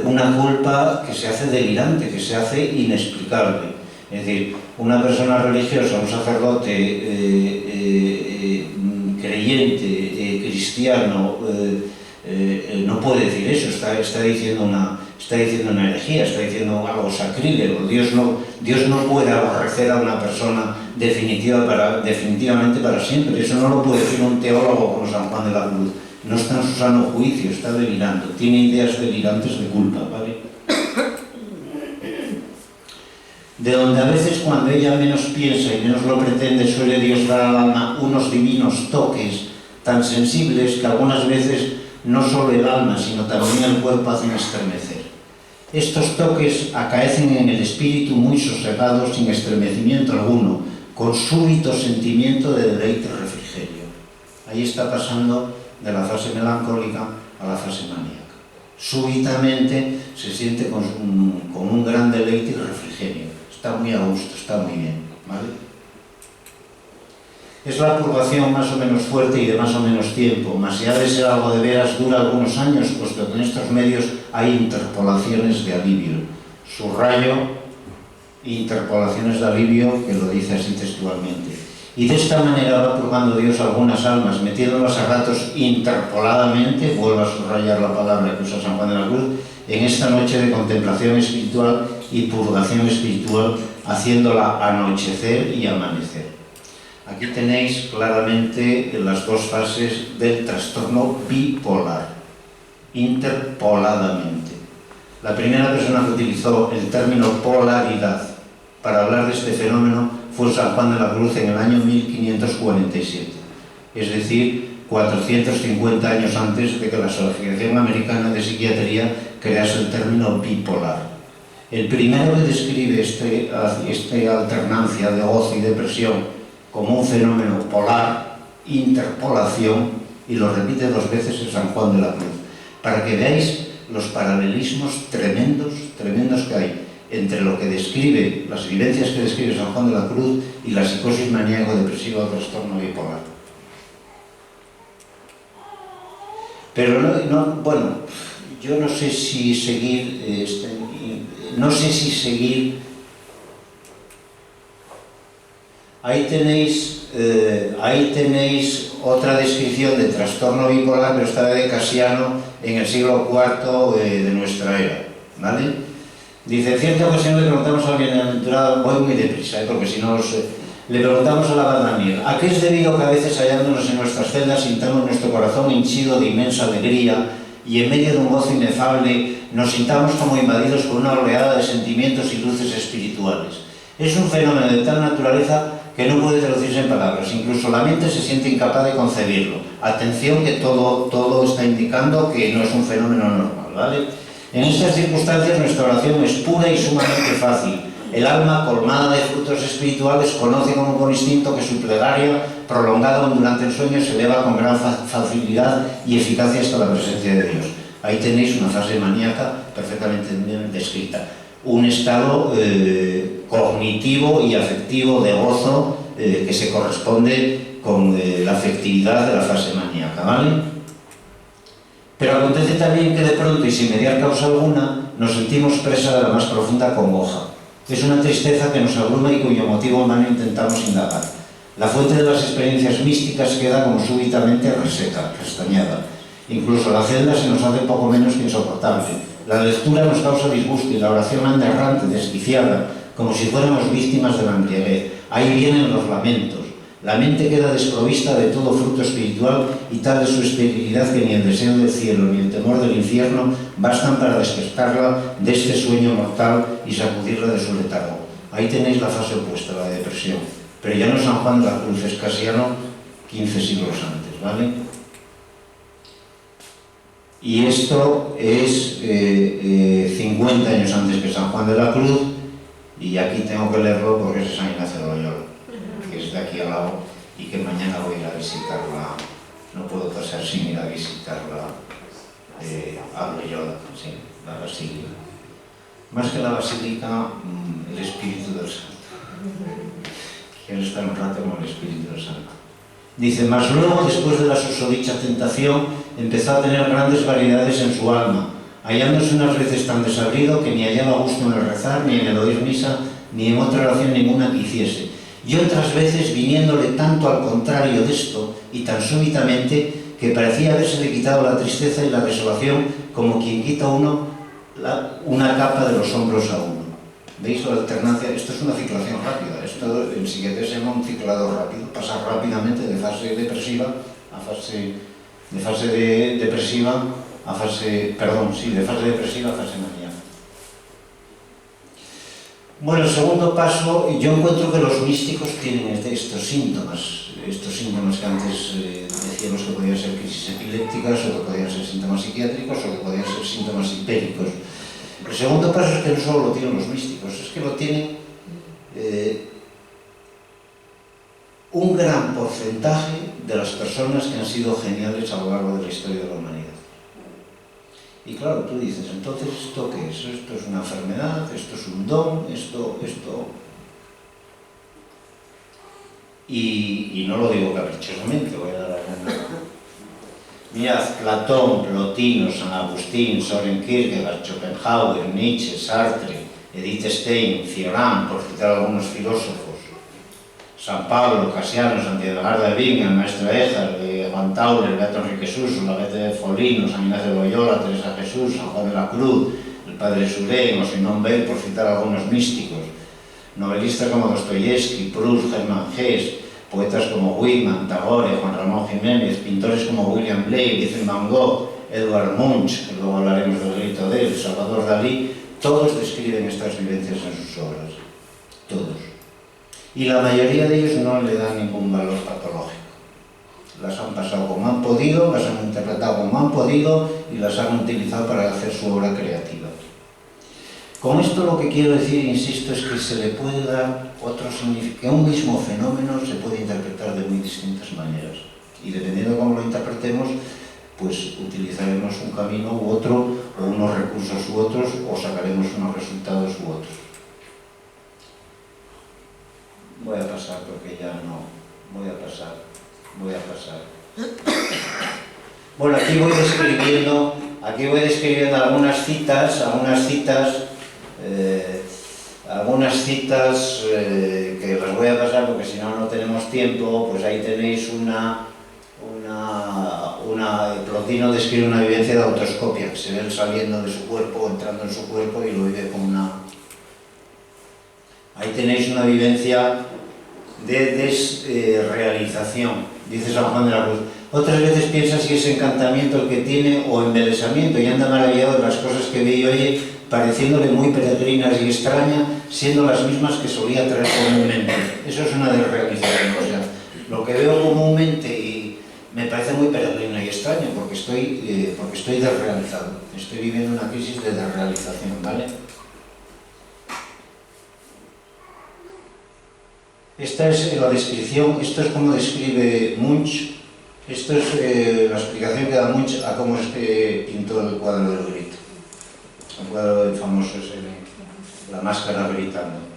una culpa que se hace delirante, que se hace inexplicable. Es decir, una persona religiosa, un sacerdote creyente, cristiano, no puede decir eso, está diciendo una herejía, está diciendo algo sacrílego. Dios no puede aborrecer a una persona definitivamente para siempre. Eso no lo puede decir un teólogo como San Juan de la Cruz. No está en su sano juicio, está delirando, tiene ideas delirantes de culpa, ¿vale? De donde a veces cuando ella menos piensa y menos lo pretende, suele Dios dar al alma unos divinos toques tan sensibles que algunas veces no solo el alma, sino también el cuerpo hacen estremecer. Estos toques acaecen en el espíritu muy sosegado, sin estremecimiento alguno, con súbito sentimiento de deleite y refrigerio. Ahí está pasando de la fase melancólica a la fase maníaca. Súbitamente se siente con un gran deleite y refrigerio. Está muy a gusto, está muy bien, ¿vale? Es la purgación más o menos fuerte y de más o menos tiempo, mas si ha de ser algo de veras dura algunos años, puesto que en estos medios hay interpolaciones de alivio. Subrayo, interpolaciones de alivio, que lo dice así textualmente. Y de esta manera va purgando Dios algunas almas, metiéndolas a ratos interpoladamente, vuelvo a subrayar la palabra que usa San Juan de la Cruz, en esta noche de contemplación espiritual y purgación espiritual, haciéndola anochecer y amanecer. Aquí tenéis claramente las dos fases del trastorno bipolar, interpoladamente. La primera persona que utilizó el término polaridad para hablar de este fenómeno fue San Juan de la Cruz en el año 1547, es decir, 450 años antes de que la Asociación Americana de Psiquiatría crease el término bipolar. El primero que describe esta alternancia de gozo y depresión como un fenómeno polar, interpolación, y lo repite dos veces en San Juan de la Cruz, para que veáis los paralelismos tremendos que hay entre lo que describe, las vivencias que describe San Juan de la Cruz y la psicosis maníaco-depresiva o trastorno bipolar. Pero bueno, yo no sé si seguir, ahí tenéis otra descripción de trastorno bipolar, pero esta vez de Casiano en el siglo IV de nuestra era, ¿vale? Dice, en cierta ocasión le preguntamos a la bienaventurada, voy muy deprisa, porque si no le preguntamos a la abad Daniel, ¿a qué es debido que a veces hallándonos en nuestras celdas sintamos nuestro corazón henchido de inmensa alegría y en medio de un gozo inefable nos sintamos como invadidos por una oleada de sentimientos y luces espirituales? Es un fenómeno de tal naturaleza que no puede traducirse en palabras, incluso la mente se siente incapaz de concebirlo. Atención, que todo está indicando que no es un fenómeno normal, ¿vale? En estas circunstancias nuestra oración es pura y sumamente fácil. El alma, colmada de frutos espirituales, conoce como por instinto que su plegaria, prolongada durante el sueño, se eleva con gran facilidad y eficacia hasta la presencia de Dios. Ahí tenéis una fase maníaca perfectamente bien descrita. Un estado cognitivo y afectivo de gozo que se corresponde con la afectividad de la fase maníaca, ¿vale? Pero acontece también que de pronto y sin mediar causa alguna nos sentimos presa de la más profunda congoja. Es una tristeza que nos abruma y cuyo motivo humano intentamos indagar. La fuente de las experiencias místicas queda como súbitamente reseca, restañada. Incluso la celda se nos hace poco menos que insoportable. La lectura nos causa disgusto y la oración anda errante, desquiciada, como si fuéramos víctimas de la embriaguez. Ahí vienen los lamentos. La mente queda desprovista de todo fruto espiritual y tal es su esterilidad que ni el deseo del cielo ni el temor del infierno bastan para despertarla de este sueño mortal y sacudirla de su letargo. Ahí tenéis la fase opuesta, la depresión. Pero ya no es San Juan de la Cruz, es Casiano 15 siglos antes, ¿vale? Y esto es 50 años antes que San Juan de la Cruz, y aquí tengo que leerlo porque es San Ignacio de Loyola, que es de aquí al lado y que mañana voy a ir a visitarla. No puedo pasar sin ir a visitarla a Loyola, sí, la basílica. Más que la basílica, el Espíritu del Santo. Quiero estar un rato con el Espíritu del Santo. Dice, mas luego, después de la susodicha tentación, empezó a tener grandes variedades en su alma, hallándose unas veces tan desabrido que ni hallaba gusto en el rezar, ni en el oír misa, ni en otra oración ninguna que hiciese. Y otras veces viniéndole tanto al contrario de esto, y tan súbitamente, que parecía habérsele quitado la tristeza y la desolación, como quien quita una capa de los hombros a uno. ¿Veis la alternancia? Esto es una ciclación rápida. Esto en psiquiatría se llama un ciclado rápido. Pasa rápidamente de fase depresiva a fase depresiva a fase maníaca. Bueno, el segundo paso, yo encuentro que los místicos tienen estos síntomas que antes decíamos que podían ser crisis epilépticas, o que podían ser síntomas psiquiátricos, o que podían ser síntomas hipéricos. El segundo paso es que no solo lo tienen los místicos, es que lo tienen un gran porcentaje de las personas que han sido geniales a lo largo de la historia de la humanidad. Y claro, tú dices, entonces, ¿esto qué es? ¿Esto es una enfermedad? ¿Esto es un don? ¿Esto? Y no lo digo caprichosamente, voy a dar a ganar. Mirad, Platón, Plotino, San Agustín, Soren Kierkegaard, Schopenhauer, Nietzsche, Sartre, Edith Stein, Cioran, por citar algunos filósofos, San Pablo, Casiano, Santiago de Vinga, Maestre Éjar, Juan Tauler, Beato Enrique Suso, la Bete de Folino, San Ignacio de Loyola, Teresa Jesús, San Juan de la Cruz, el Padre Surein o Simón Weil, por citar algunos místicos, novelistas como Dostoyevsky, Proust, Germán Hesse, poetas como Whitman, Tagore, Juan Ramón Jiménez, pintores como William Blake, Vincent Van Gogh, Edvard Munch, que luego hablaremos del grito de él, Salvador Dalí, todos describen estas vivencias en sus obras, todos. Y la mayoría de ellos no le dan ningún valor patológico. Las han pasado como han podido, las han interpretado como han podido y las han utilizado para hacer su obra creativa. Con esto lo que quiero decir, insisto, es que se le puede dar otro significado, que un mismo fenómeno se puede interpretar de muy distintas maneras. Y dependiendo de cómo lo interpretemos, pues utilizaremos un camino u otro, o unos recursos u otros, o sacaremos unos resultados u otros. Voy a pasar porque ya no, voy a pasar. Bueno, aquí voy describiendo algunas citas que las voy a pasar porque si no, no tenemos tiempo. Pues ahí tenéis Plotino describe una vivencia de autoscopia, que se ve él saliendo de su cuerpo, entrando en su cuerpo y lo vive como una... Ahí tenéis una vivencia de desrealización, dice San Juan de la Cruz. Otras veces piensa si es encantamiento el que tiene o embelesamiento y anda maravillado de las cosas que ve y oye, pareciéndole muy peregrinas y extrañas, siendo las mismas que solía traer comúnmente. Eso es una desrealización. O sea, lo que veo comúnmente y me parece muy peregrino y extraño porque estoy desrealizado. Estoy viviendo una crisis de desrealización, ¿vale? Esta es la descripción, esto es como describe Munch, esto es la explicación que da Munch a cómo es que pintó el cuadro del grito. El cuadro famoso es la máscara gritando.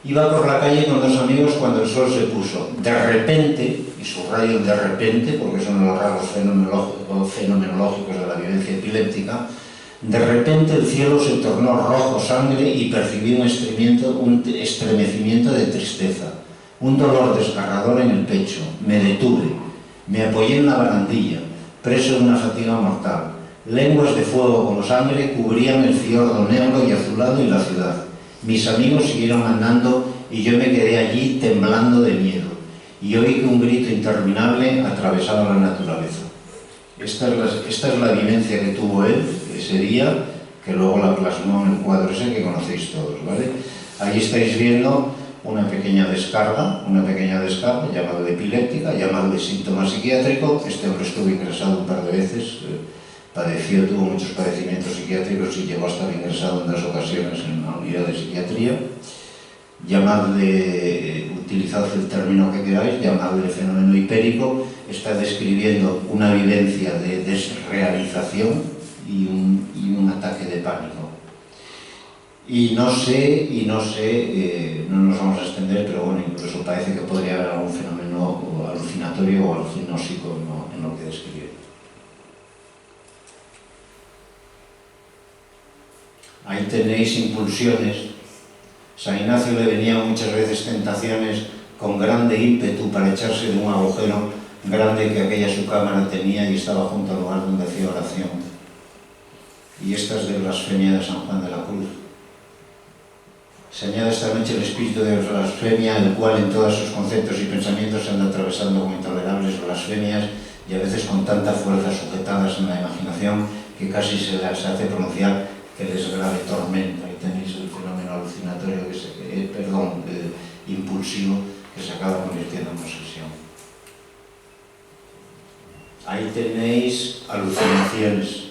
Iba por la calle con dos amigos cuando el sol se puso. De repente, y subrayo de repente, porque es uno de los rasgos fenomenológicos de la vivencia epiléptica, de repente el cielo se tornó rojo sangre y percibí un estremecimiento de tristeza, un dolor desgarrador en el pecho. Me detuve, me apoyé en la barandilla, preso de una fatiga mortal. Lenguas de fuego como sangre cubrían el fiordo negro y azulado y la ciudad. Mis amigos siguieron andando y yo me quedé allí temblando de miedo y oí que un grito interminable atravesaba la naturaleza. Esta es la vivencia que tuvo él ese día, que luego la plasmó en el cuadro ese que conocéis todos, ¿vale? Ahí estáis viendo una pequeña descarga, llamadle epiléptica, llamadle síntoma psiquiátrico. Este hombre estuvo ingresado un par de veces, tuvo muchos padecimientos psiquiátricos y llegó a estar ingresado en 2 ocasiones en una unidad de psiquiatría. Llamadle, utilizad el término que queráis, llamadle fenómeno hipérico. Está describiendo una vivencia de desrealización y un ataque de pánico. No nos vamos a extender, pero bueno, incluso parece que podría haber algún fenómeno alucinatorio o alucinósico en lo que describe. Ahí tenéis impulsiones. San Ignacio le venían muchas veces tentaciones con grande ímpetu para echarse de un agujero grande que aquella su cámara tenía y estaba junto al lugar donde hacía oración. Y esta es de blasfemia de San Juan de la Cruz. Se añade esta noche el espíritu de blasfemia, el cual en todos sus conceptos y pensamientos se anda atravesando como intolerables blasfemias y a veces con tanta fuerza sujetadas en la imaginación que casi se hace pronunciar que les grave tormenta. Ahí tenéis el fenómeno alucinatorio, impulsivo, que se acaba convirtiendo en posesión. Ahí tenéis alucinaciones.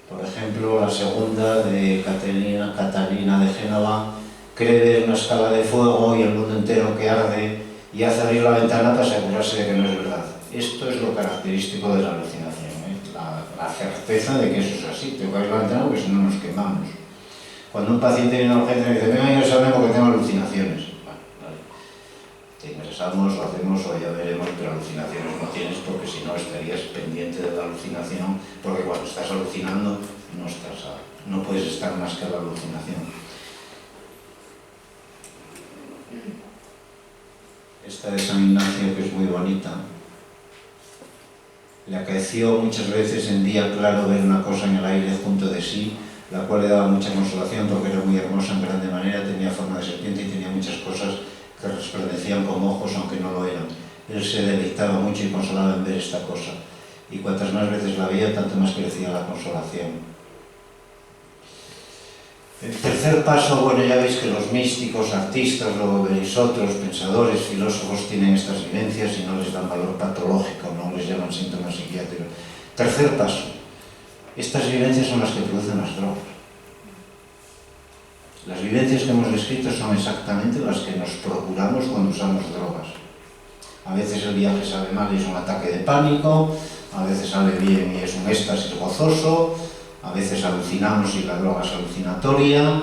Por ejemplo, la segunda de Catalina de Génova cree ver una escala de fuego y el mundo entero que arde y hace abrir la ventana para asegurarse de que no es verdad. Esto es lo característico de la alucinación, la certeza de que eso es así. Tengo que abrir la ventana porque si no nos quemamos. Cuando un paciente viene a la urgencia y dice, venga, ingresarme porque tengo alucinaciones. Bueno, vale. Te ingresamos, lo hacemos o ya veremos, pero alucinaciones no tienes porque si no estarías pendiente de la alucinación, porque cuando estás alucinando no puedes estar más que a la alucinación. Esta de San Ignacio, que es muy bonita, le acaeció muchas veces en día claro ver una cosa en el aire junto de sí, la cual le daba mucha consolación porque era muy hermosa en grande manera, tenía forma de serpiente y tenía muchas cosas que resplandecían como ojos aunque no lo eran. Él se deleitaba mucho y consolaba en ver esta cosa, y cuantas más veces la veía, tanto más crecía la consolación. El tercer paso, bueno, ya veis que los místicos, artistas, luego veréis otros, pensadores, filósofos tienen estas vivencias y no les dan valor patológico, no les llaman síntomas psiquiátricos. Tercer paso, estas vivencias son las que producen las drogas. Las vivencias que hemos descrito son exactamente las que nos procuramos cuando usamos drogas. A veces el viaje sabe mal y es un ataque de pánico, a veces sale bien y es un éxtasis gozoso, a veces alucinamos y la droga es alucinatoria.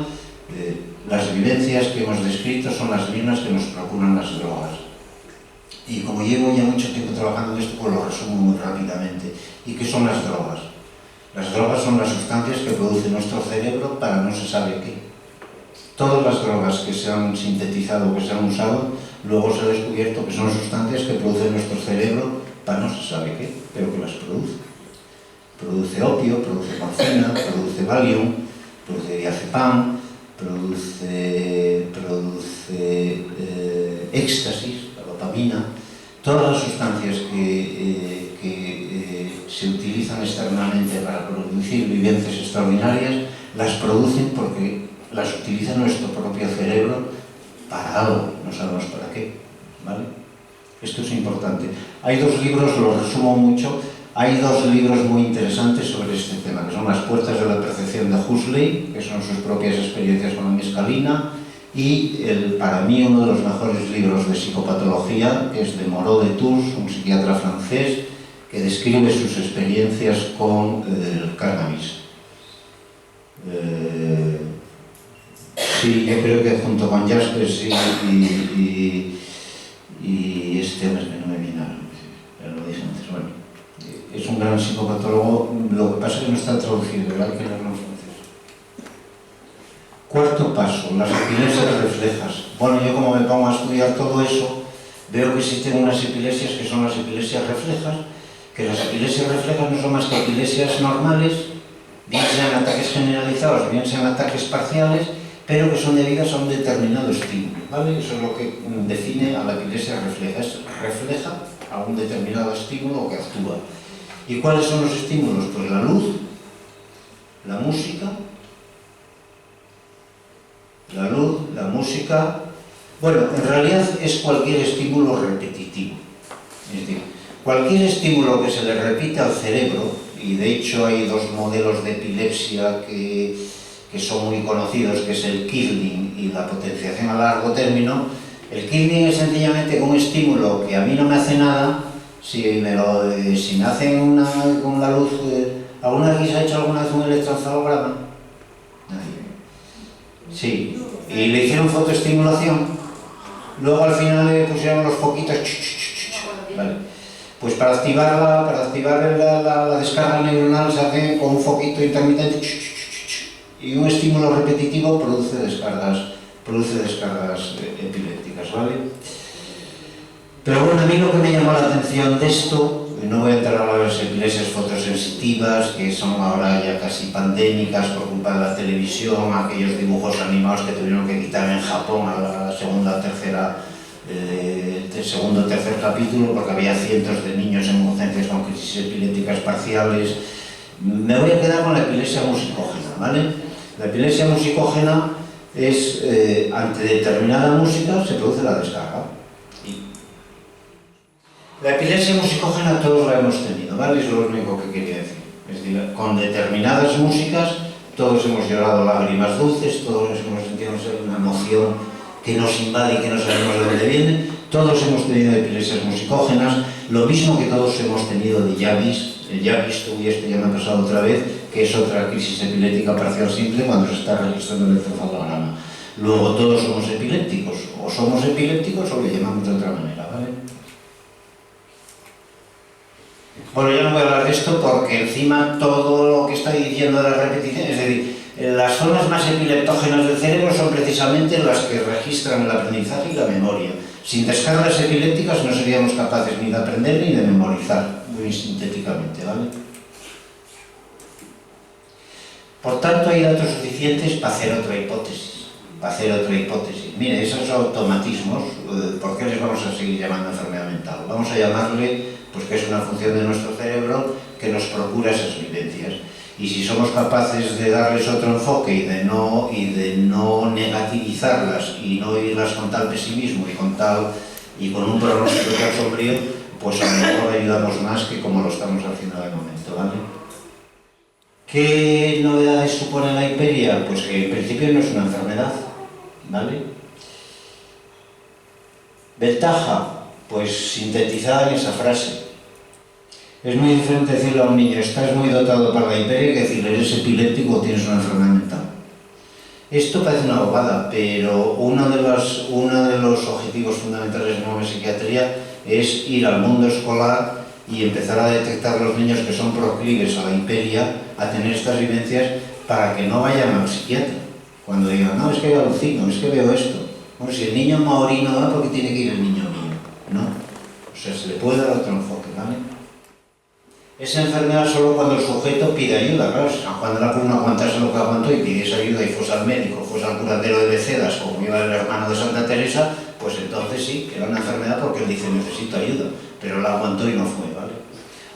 Las vivencias que hemos descrito son las mismas que nos procuran las drogas. Y como llevo ya mucho tiempo trabajando en esto, pues lo resumo muy rápidamente. ¿Y qué son las drogas? Las drogas son las sustancias que produce nuestro cerebro para no se sabe qué. Todas las drogas que se han sintetizado o que se han usado, luego se ha descubierto que son sustancias que produce nuestro cerebro para no se sabe qué, pero que las produce. Produce opio, produce morfina, produce Valium, produce diazepam, produce éxtasis, la dopamina. Todas las sustancias que se utilizan externamente para producir vivencias extraordinarias, las producen porque las utiliza nuestro propio cerebro para algo, no sabemos para qué, ¿vale? Esto es importante. Hay dos libros, lo resumo mucho, hay dos libros muy interesantes sobre este tema, que son Las puertas de la percepción de Huxley, que son sus propias experiencias con la mescalina, y para mí uno de los mejores libros de psicopatología, que es de Moreau de Tours, un psiquiatra francés, que describe sus experiencias con el cannabis. Sí, yo creo que junto con Jaspers y este hombre que no me viene, ya lo dije antes, bueno, es un gran psicopatólogo, lo que pasa es que no está traducido, ¿verdad? Hay que leerlo en francés. Cuarto paso, las epilepsias reflejas. Bueno, yo como me pongo a estudiar todo eso, veo que existen unas epilepsias que son las epilepsias reflejas, que las epilepsias reflejas no son más que epilepsias normales, bien sean ataques generalizados, bien sean ataques parciales, pero que son debidas a un determinado estímulo, ¿vale? Eso es lo que define a la epilepsia refleja, refleja a un determinado estímulo que actúa. ¿Y cuáles son los estímulos? Pues la luz, la música, bueno, en realidad es cualquier estímulo repetitivo, es decir, cualquier estímulo que se le repite al cerebro, y de hecho hay dos modelos de epilepsia que son muy conocidos, que es el Kirling y la potenciación a largo término. El Kirling es sencillamente un estímulo que a mí no me hace nada. Si me hacen con la luz, ¿alguna vez se ha hecho alguna vez un electroencefalograma? Nadie. Sí, y le hicieron fotoestimulación, luego al final le pusieron los foquitos, vale. Pues para activar la descarga neuronal se hace con un foquito intermitente y un estímulo repetitivo produce descargas epilépticas, ¿vale? Pero bueno, a mí lo que me llamó la atención de esto, no voy a entrar ahora en las epilepsias fotosensitivas, que son ahora ya casi pandémicas por culpa de la televisión, aquellos dibujos animados que tuvieron que quitar en Japón a la segundo o tercer capítulo, porque había cientos de niños en urgencias con crisis epilépticas parciales. Me voy a quedar con la epilepsia musicógena, ¿vale? La epilepsia musicógena es, ante determinada música se produce la descarga. La epilepsia musicógena todos la hemos tenido, ¿vale? Eso es lo único que quería decir. Es decir, con determinadas músicas todos hemos llorado lágrimas dulces, todos hemos sentido una emoción que nos invade y que no sabemos de dónde viene. Todos hemos tenido epilepsias musicógenas, lo mismo que todos hemos tenido de Yavis. El Yavis, y esto ya me ha pasado otra vez, que es otra crisis epiléptica parcial simple cuando se está registrando el electroencefalograma. Luego todos somos epilépticos, o lo llamamos de otra manera, ¿vale? Bueno, ya no voy a hablar de esto porque encima todo lo que estoy diciendo de la repetición, es decir, las zonas más epileptógenas del cerebro son precisamente las que registran el aprendizaje y la memoria. Sin descargas epilépticas no seríamos capaces ni de aprender ni de memorizar, muy sintéticamente, ¿vale? Por tanto, hay datos suficientes para hacer otra hipótesis. Mire, esos automatismos, ¿por qué les vamos a seguir llamando enfermedad mental? Vamos a llamarle, pues que es una función de nuestro cerebro que nos procura esas vivencias. Y si somos capaces de darles otro enfoque y de no negativizarlas y no irlas con tal pesimismo y con un pronóstico tan sombrío, pues a lo mejor ayudamos más que como lo estamos haciendo de momento, ¿vale? ¿Qué novedades supone la hiperia? Pues que en principio no es una enfermedad, ¿vale? Ventaja, pues sintetizada en esa frase. Es muy diferente decirle a un niño, estás muy dotado para la hiperia, que decirle, eres epiléptico o tienes una enfermedad mental. Esto parece una bobada, pero uno de los objetivos fundamentales de Nueva Psiquiatría es ir al mundo escolar y empezar a detectar a los niños que son proclives a la hiperia, a tener estas vivencias, para que no vayan al psiquiatra. Cuando digan, no, es que alucino, es que veo esto. Bueno, si el niño maorí no va, ¿por qué tiene que ir el niño mío? ¿No? O sea, se le puede dar otro enfoque, ¿vale? Esa enfermedad solo cuando el sujeto pide ayuda, claro. Si San Juan de la Cruz no aguantase lo que aguantó y pidiese ayuda y fuese al médico, fuese al curandero de Becedas, como iba el hermano de Santa Teresa, pues entonces sí, que era una enfermedad porque él dice, necesito ayuda, pero la aguantó y no fue, ¿vale?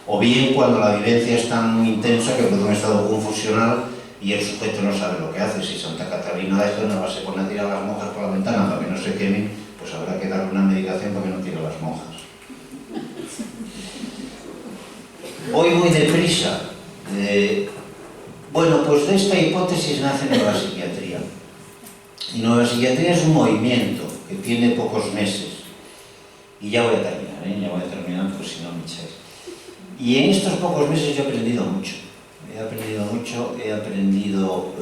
O bien cuando la vivencia es tan intensa que produce un estado confusional y el sujeto no sabe lo que hace. Si Santa Catalina de Génova se pone a tirar a las monjas por la ventana para que no se quemen, pues habrá que darle una medicación para que no tire a las monjas. Voy muy deprisa. Bueno, pues de esta hipótesis nace Nueva Psiquiatría. Y Nueva Psiquiatría es un movimiento que tiene pocos meses. Y ya voy a terminar, ya voy a terminar porque si no me echáis. Y en estos pocos meses yo he aprendido mucho. He aprendido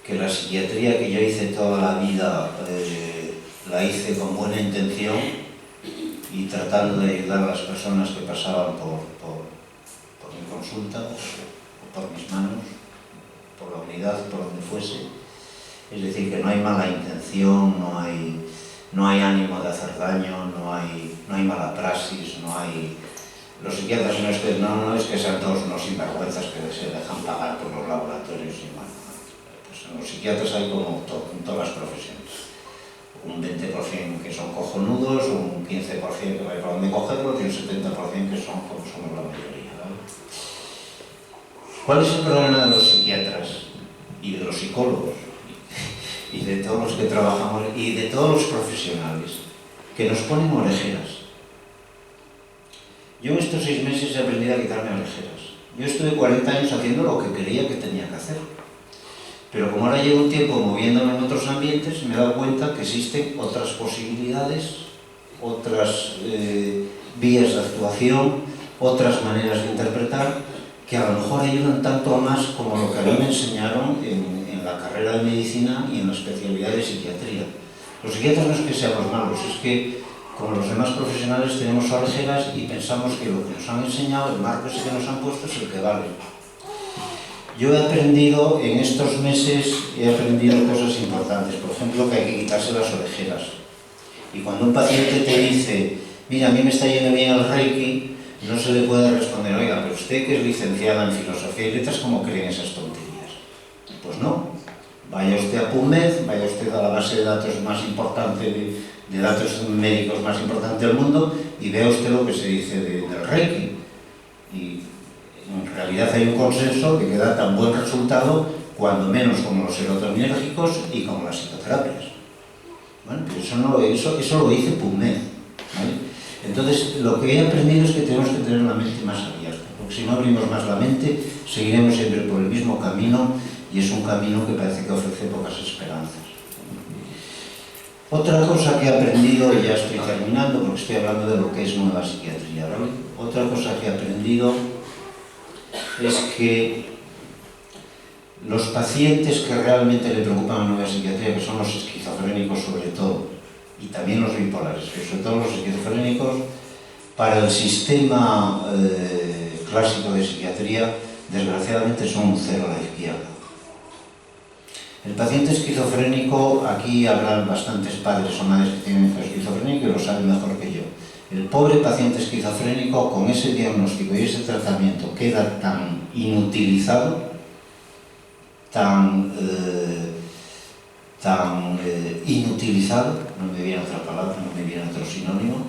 que la psiquiatría que yo hice toda la vida la hice con buena intención y tratando de ayudar a las personas que pasaban por mi consulta, o por mis manos, por la unidad, por donde fuese. Es decir, que no hay mala intención, no hay ánimo de hacer daño, no hay mala praxis, no hay... Los psiquiatras no es que sean todos unos sinvergüenzas que se dejan pagar por los laboratorios y bueno, pues en los psiquiatras hay como en todas las profesiones. Un 20% que son cojonudos, un 15% que no hay para dónde cogerlo y un 70% que son como somos la mayoría, ¿vale? ¿Cuál es el problema de los psiquiatras y de los psicólogos y de todos los que trabajamos y de todos los profesionales? Que nos ponen orejeras. Yo en estos 6 meses he aprendido a quitarme orejeras. Yo estuve 40 años haciendo lo que creía que tenía que hacer. Pero como ahora llevo un tiempo moviéndome en otros ambientes, me he dado cuenta que existen otras posibilidades, otras vías de actuación, otras maneras de interpretar, que a lo mejor ayudan tanto o más como lo que a mí me enseñaron en la carrera de medicina y en la especialidad de psiquiatría. Los psiquiatras no es que seamos malos, es que como los demás profesionales tenemos orejeras y pensamos que lo que nos han enseñado, el marco ese que nos han puesto es el que vale. Yo he aprendido en estos meses, cosas importantes, por ejemplo que hay que quitarse las orejeras. Y cuando un paciente te dice, mira, a mí me está yendo bien el Reiki, no se le puede responder, oiga, pero usted que es licenciada en Filosofía y Letras, ¿cómo creen esas tonterías? Pues no. Vaya usted a PubMed, vaya usted a la base de datos más importante, de datos médicos más importante del mundo, y vea usted lo que se dice del Reiki. Y en realidad hay un consenso que da tan buen resultado, cuando menos como los serotoninérgicos y como las psicoterapias. Bueno, pero eso lo dice PubMed, ¿vale? Entonces, lo que he aprendido es que tenemos que tener la mente más abierta, porque si no abrimos más la mente, seguiremos siempre por el mismo camino, y es un camino que parece que ofrece pocas esperanzas. Otra cosa que he aprendido, y ya estoy terminando porque estoy hablando de lo que es Nueva Psiquiatría, ¿vale? Otra cosa que he aprendido es que los pacientes que realmente le preocupan a Nueva Psiquiatría, que son los esquizofrénicos sobre todo, y también los bipolares, pero sobre todo los esquizofrénicos, para el sistema clásico de psiquiatría, desgraciadamente son un cero a la izquierda. El paciente esquizofrénico, aquí habrán bastantes padres o madres que tienen esquizofrénico y lo saben mejor que yo. El pobre paciente esquizofrénico, con ese diagnóstico y ese tratamiento, queda tan inutilizado, tan inutilizado, no me viene otra palabra, no me viene otro sinónimo,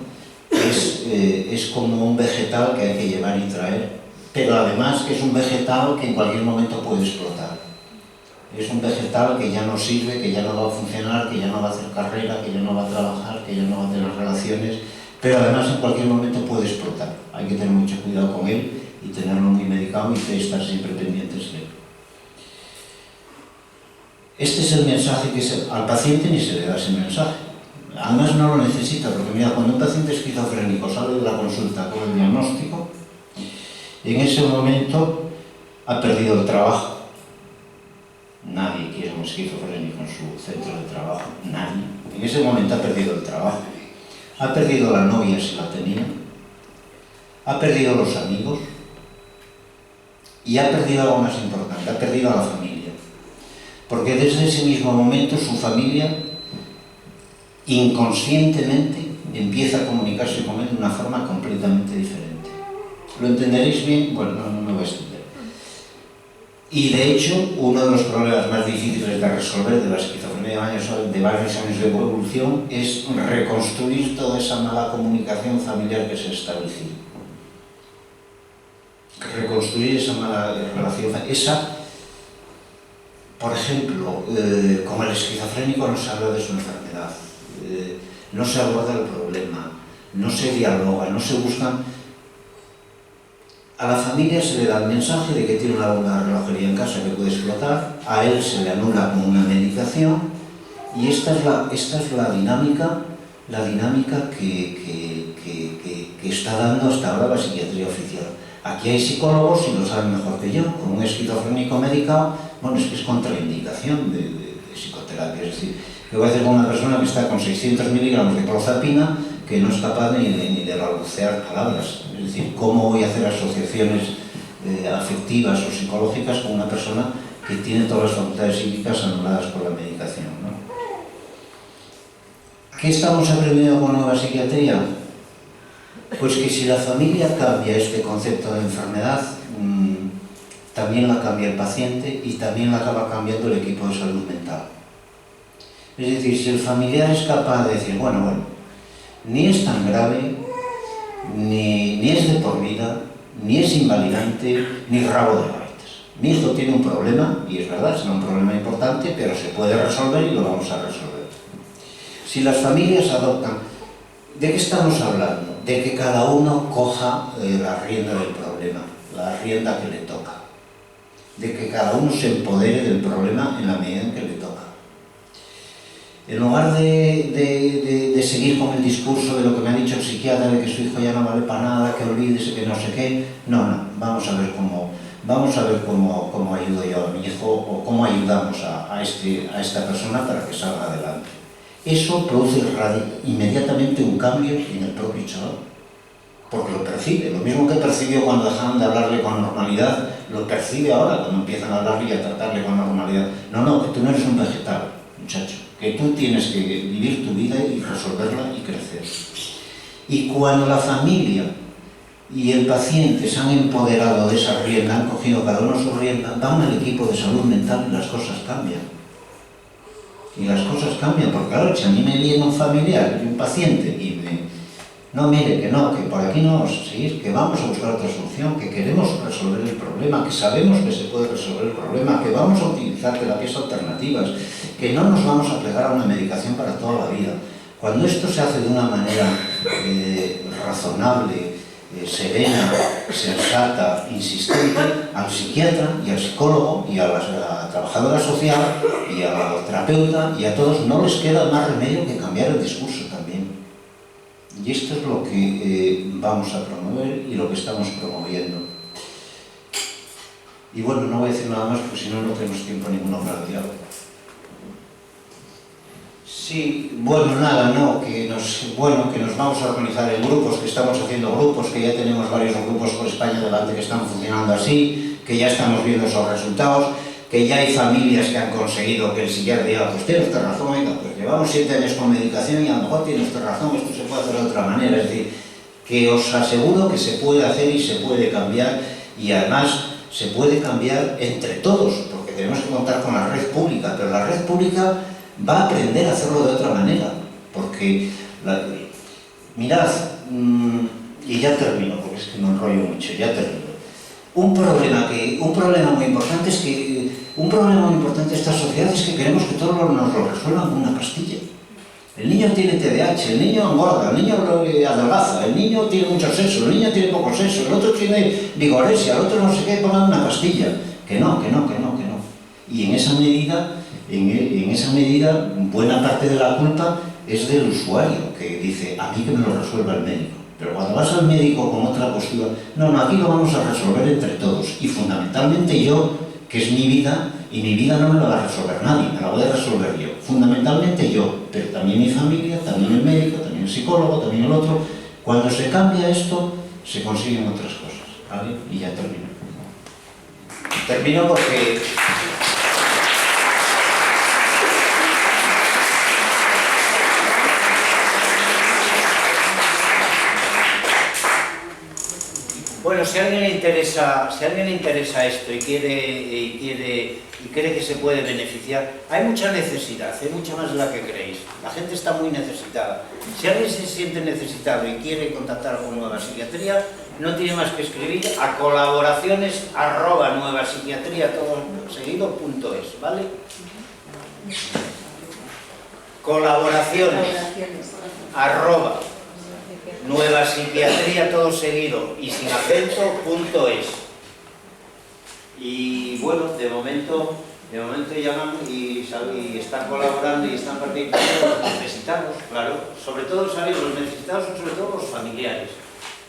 es como un vegetal que hay que llevar y traer, pero además que es un vegetal que en cualquier momento puede explotar. Es un vegetal que ya no sirve, que ya no va a funcionar, que ya no va a hacer carrera, que ya no va a trabajar, que ya no va a tener relaciones, pero además en cualquier momento puede explotar. Hay que tener mucho cuidado con él y tenerlo muy medicado y estar siempre pendientes de él. Este es el mensaje que al paciente ni se le da ese mensaje. Además no lo necesita, porque mira, cuando un paciente esquizofrénico sale de la consulta con el diagnóstico, En ese momento ha perdido el trabajo. Nadie quiere un esquizofrénico en su centro de trabajo, nadie. En ese momento ha perdido el trabajo, ha perdido la novia si la tenía, ha perdido los amigos y ha perdido algo más importante, ha perdido a la familia. Porque desde ese mismo momento su familia inconscientemente empieza a comunicarse con él de una forma completamente diferente. ¿Lo entenderéis bien? Bueno, no me voy a extender. Y de hecho, uno de los problemas más difíciles de resolver de la esquizofrenia de varios años de evolución es reconstruir toda esa mala comunicación familiar que se estableció. Reconstruir esa mala relación, por ejemplo, con el esquizofrénico no se habla de su enfermedad, no se aborda el problema, no se dialoga, no se buscan. A la familia se le da el mensaje de que tiene una relojería en casa que puede explotar, a él se le anula con una medicación, y esta es la dinámica que está dando hasta ahora la psiquiatría oficial. Aquí hay psicólogos y lo saben mejor que yo. Con un esquizofrénico medicado, bueno, es que es contraindicación de psicoterapia. Es decir, ¿qué voy a hacer con una persona que está con 600 miligramos de clozapina que no es capaz ni de balbucear palabras? Es decir, ¿cómo voy a hacer asociaciones afectivas o psicológicas con una persona que tiene todas las facultades psíquicas anuladas por la medicación, ¿no? ¿Qué estamos aprendiendo con nueva psiquiatría? Pues que si la familia cambia este concepto de enfermedad, también la cambia el paciente y también la acaba cambiando el equipo de salud mental. Es decir, si el familiar es capaz de decir, bueno, ni es tan grave, ni es de por vida, ni es invalidante, ni rabo de gaitas. Mi hijo tiene un problema, y es verdad, será un problema importante, pero se puede resolver y lo vamos a resolver. Si las familias adoptan, ¿de qué estamos hablando? De que cada uno coja la rienda del problema, la rienda que le toca. De que cada uno se empodere del problema en la medida en que le toca. En lugar de seguir con el discurso de lo que me ha dicho el psiquiatra, de que su hijo ya no vale para nada, que olvídese, que no sé qué, no, vamos a ver cómo ayudo yo a mi hijo o cómo ayudamos a esta persona para que salga adelante. Eso produce inmediatamente un cambio en el propio chaval, porque lo percibe, lo mismo que percibió cuando dejaron de hablarle con normalidad, lo percibe ahora cuando empiezan a hablarle y a tratarle con normalidad. No, que tú no eres un vegetal, muchacho, que tú tienes que vivir tu vida y resolverla y crecer. Y cuando la familia y el paciente se han empoderado de esa rienda, han cogido cada uno su rienda, van al equipo de salud mental y las cosas cambian. Y las cosas cambian, porque claro, si a mí me viene un familiar y un paciente y no, mire, que por aquí no vamos a seguir, que vamos a buscar otra solución, que queremos resolver el problema, que sabemos que se puede resolver el problema, que vamos a utilizar terapias alternativas, que no nos vamos a plegar a una medicación para toda la vida. Cuando esto se hace de una manera razonable, serena, sensata, insistente, al psiquiatra y al psicólogo y a la trabajadora social y al terapeuta y a todos no les queda más remedio que cambiar el discurso también. Y esto es lo que vamos a promover y lo que estamos promoviendo. Y bueno, no voy a decir nada más porque si no, no tenemos tiempo ninguno para el diálogo. Sí, bueno, nada, no, que nos vamos a organizar en grupos, que estamos haciendo grupos, que ya tenemos varios grupos por España delante que están funcionando así, que ya estamos viendo esos resultados, que ya hay familias que han conseguido que el psiquiatra diga, pues tiene usted razón, venga, pues llevamos 7 años con medicación y a lo mejor tiene usted razón, esto se puede hacer de otra manera. Es decir, que os aseguro que se puede hacer y se puede cambiar, y además se puede cambiar entre todos, porque tenemos que contar con la red pública, pero la red pública va a aprender a hacerlo de otra manera, porque, mirad, y ya termino, porque es que me enrollo mucho, ya termino. Un problema muy importante de esta sociedad es que queremos que todos nos lo resuelvan con una pastilla. El niño tiene TDAH, el niño engorda, el niño adelgaza, el niño tiene mucho sexo, el niño tiene poco sexo, el otro tiene vigoresia, el otro no sé qué, pongan una pastilla. Que no. Y en esa medida, buena parte de la culpa es del usuario, que dice, a mí que me lo resuelva el médico. Pero cuando vas al médico con otra postura, no, aquí lo vamos a resolver entre todos. Y fundamentalmente yo, que es mi vida, y mi vida no me la va a resolver nadie, me la voy a resolver yo. Fundamentalmente yo, pero también mi familia, también el médico, también el psicólogo, también el otro. Cuando se cambia esto, se consiguen otras cosas, ¿vale? Y ya termino. Termino porque... Bueno, si a alguien le interesa esto y cree que se puede beneficiar, hay mucha necesidad, hay mucha más de la que creéis. La gente está muy necesitada. Si alguien se siente necesitado y quiere contactar con Nueva Psiquiatría, no tiene más que escribir a colaboraciones@nuevapsiquiatría todo seguido.es, ¿vale? Colaboraciones @nuevapsiquiatría todo seguido y sin acento.es. Y bueno, de momento llaman y están colaborando y están participando los necesitados, claro. Sobre todo, ¿sabéis? Los necesitados son sobre todo los familiares.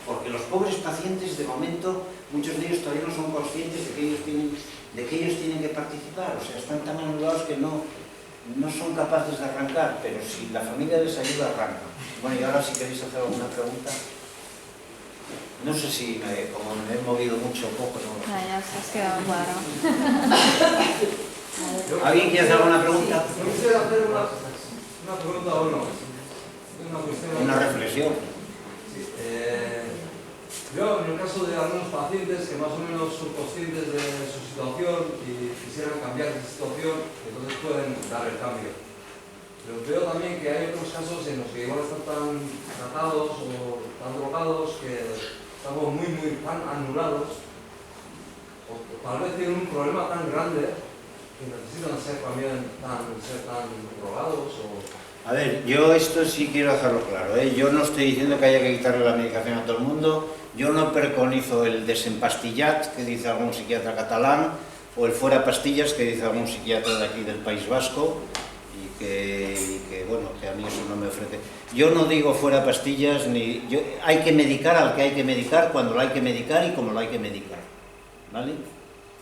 Porque los pobres pacientes, de momento, muchos de ellos todavía no son conscientes de que ellos tienen que participar. O sea, están tan anulados que no son capaces de arrancar, pero si la familia les ayuda, arrancan. Bueno, y ahora si queréis hacer alguna pregunta. No sé si, como me he movido mucho o poco, no. Ya se has quedado claro. ¿Alguien quiere hacer alguna pregunta? Me gustaría hacer una pregunta o no. Una reflexión. Sí, yo, en el caso de algunos pacientes que más o menos son conscientes de su situación y quisieran cambiar de situación, entonces pueden dar el cambio. Pero veo también que hay otros casos en los que igual están tan tratados o tan drogados que estamos muy tan anulados, o tal vez tienen un problema tan grande que necesitan ser también tan drogados o... A ver, yo esto sí quiero dejarlo claro, ¿eh? Yo no estoy diciendo que haya que quitarle la medicación a todo el mundo, yo no preconizo el desempastillat, que dice algún psiquiatra catalán, o el fuera pastillas, que dice algún psiquiatra de aquí del País Vasco, y que bueno, que a mí eso no me ofrece. Yo no digo fuera pastillas, hay que medicar al que hay que medicar, cuando lo hay que medicar y como lo hay que medicar, ¿vale?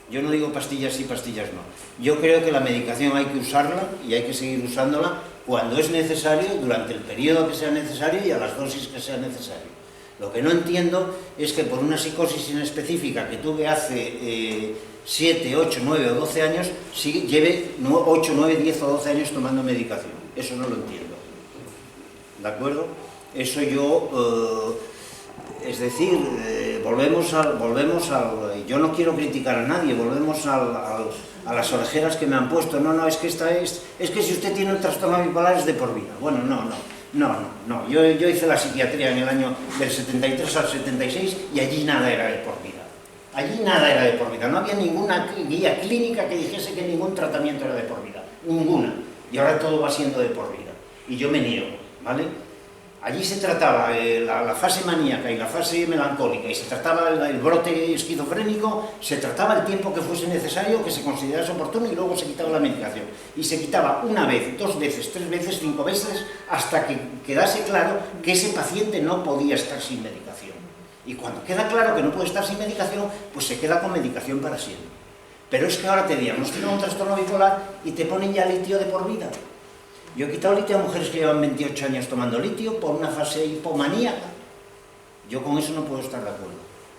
Yo no digo pastillas sí, pastillas no. Yo creo que la medicación hay que usarla y hay que seguir usándola cuando es necesario, durante el periodo que sea necesario y a las dosis que sea necesario. Lo que no entiendo es que por una psicosis inespecífica que tuve hace 7, 8, 9 o 12 años, lleve 8, 9, 10 o 12 años tomando medicación. Eso no lo entiendo. ¿De acuerdo? Eso yo... es decir, volvemos al... Yo no quiero criticar a nadie, volvemos a las orejeras que me han puesto. No, es que es que si usted tiene un trastorno bipolar es de por vida. Bueno, no. Yo hice la psiquiatría en el año del 73 al 76 y allí nada era de por vida. Allí nada era de por vida. No había ninguna guía clínica que dijese que ningún tratamiento era de por vida. Ninguna. Y ahora todo va siendo de por vida. Y yo me niego, ¿vale? Allí se trataba la fase maníaca y la fase melancólica, y se trataba el brote esquizofrénico, se trataba el tiempo que fuese necesario, que se considerase oportuno, y luego se quitaba la medicación. Y se quitaba una vez, 2 veces, 3 veces, 5 veces, hasta que quedase claro que ese paciente no podía estar sin medicación. Y cuando queda claro que no puede estar sin medicación, pues se queda con medicación para siempre. Pero es que ahora te diagnostican un trastorno bipolar y te ponen ya litio de por vida. Yo he quitado litio a mujeres que llevan 28 años tomando litio por una fase hipomaníaca. Yo con eso no puedo estar de acuerdo.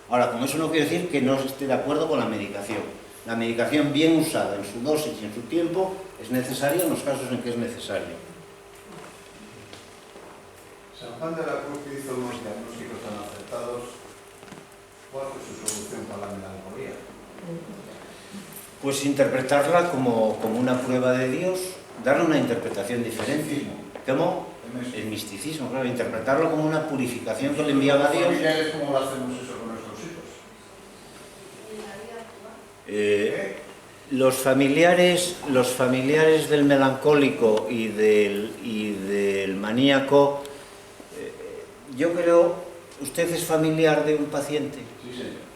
Ahora, con eso no quiero decir que no esté de acuerdo con la medicación. La medicación bien usada en su dosis y en su tiempo es necesaria en los casos en que es necesario. San Juan de la Cruz hizo unos diagnósticos tan acertados. ¿Cuál fue su solución para la melancolía? Pues interpretarla como una prueba de Dios, darle una interpretación diferente. ¿Cómo? El misticismo, claro, interpretarlo como una purificación que le enviaba a Dios. ¿Cómo lo hacemos eso con nuestros hijos? Los familiares del melancólico y del maníaco, yo creo, ¿usted es familiar de un paciente? Sí, señor.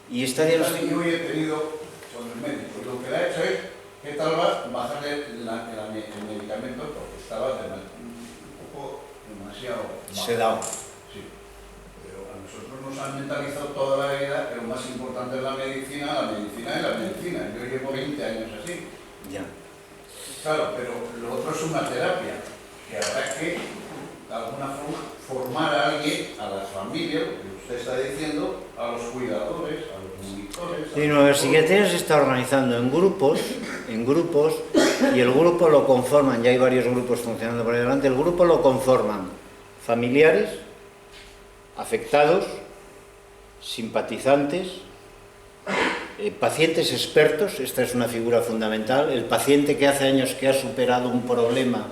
Y está diagnosticado. Yo he tenido con el médico. Lo que le ha hecho es, ¿qué tal va? Bajarle el medicamento porque estaba un poco demasiado bajo. Sedado. Sí. nosotros nos han mentalizado toda la vida que lo más importante es la medicina y la medicina. Yo llevo 20 años así. Ya. Claro, pero lo otro es una terapia, que habrá que, de alguna forma, formar a alguien, a las familias, lo que usted está diciendo, a los cuidadores, a los monitores... Sí, Nueva Psiquiatría se está organizando en grupos, y el grupo lo conforman, ya hay varios grupos funcionando por ahí delante, el grupo lo conforman familiares, afectados, simpatizantes, pacientes expertos, esta es una figura fundamental, el paciente que hace años que ha superado un problema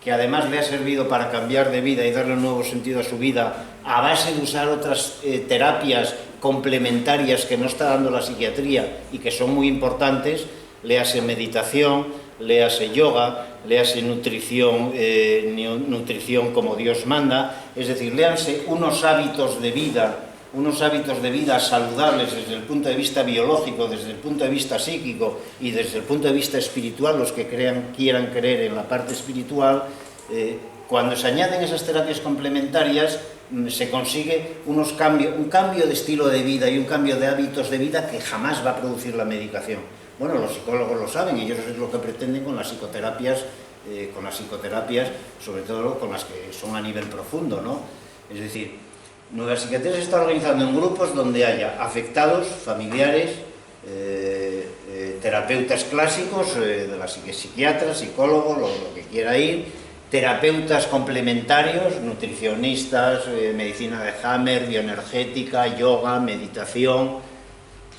que además le ha servido para cambiar de vida y darle un nuevo sentido a su vida a base de usar otras terapias complementarias que no está dando la psiquiatría y que son muy importantes, léase meditación, léase yoga, léase nutrición, nutrición como Dios manda, es decir, léanse unos hábitos de vida saludables desde el punto de vista biológico, desde el punto de vista psíquico y desde el punto de vista espiritual, los que quieran creer en la parte espiritual. Cuando se añaden esas terapias complementarias se consigue un cambio de estilo de vida y un cambio de hábitos de vida que jamás va a producir la medicación. Bueno, los psicólogos lo saben, ellos es lo que pretenden con las psicoterapias, sobre todo con las que son a nivel profundo, ¿no? Es decir, Nueva Psiquiatría se está organizando en grupos donde haya afectados, familiares, terapeutas clásicos, de la psiquiatras, psicólogos, lo que quiera ir, terapeutas complementarios, nutricionistas, medicina de Hammer, bioenergética, yoga, meditación,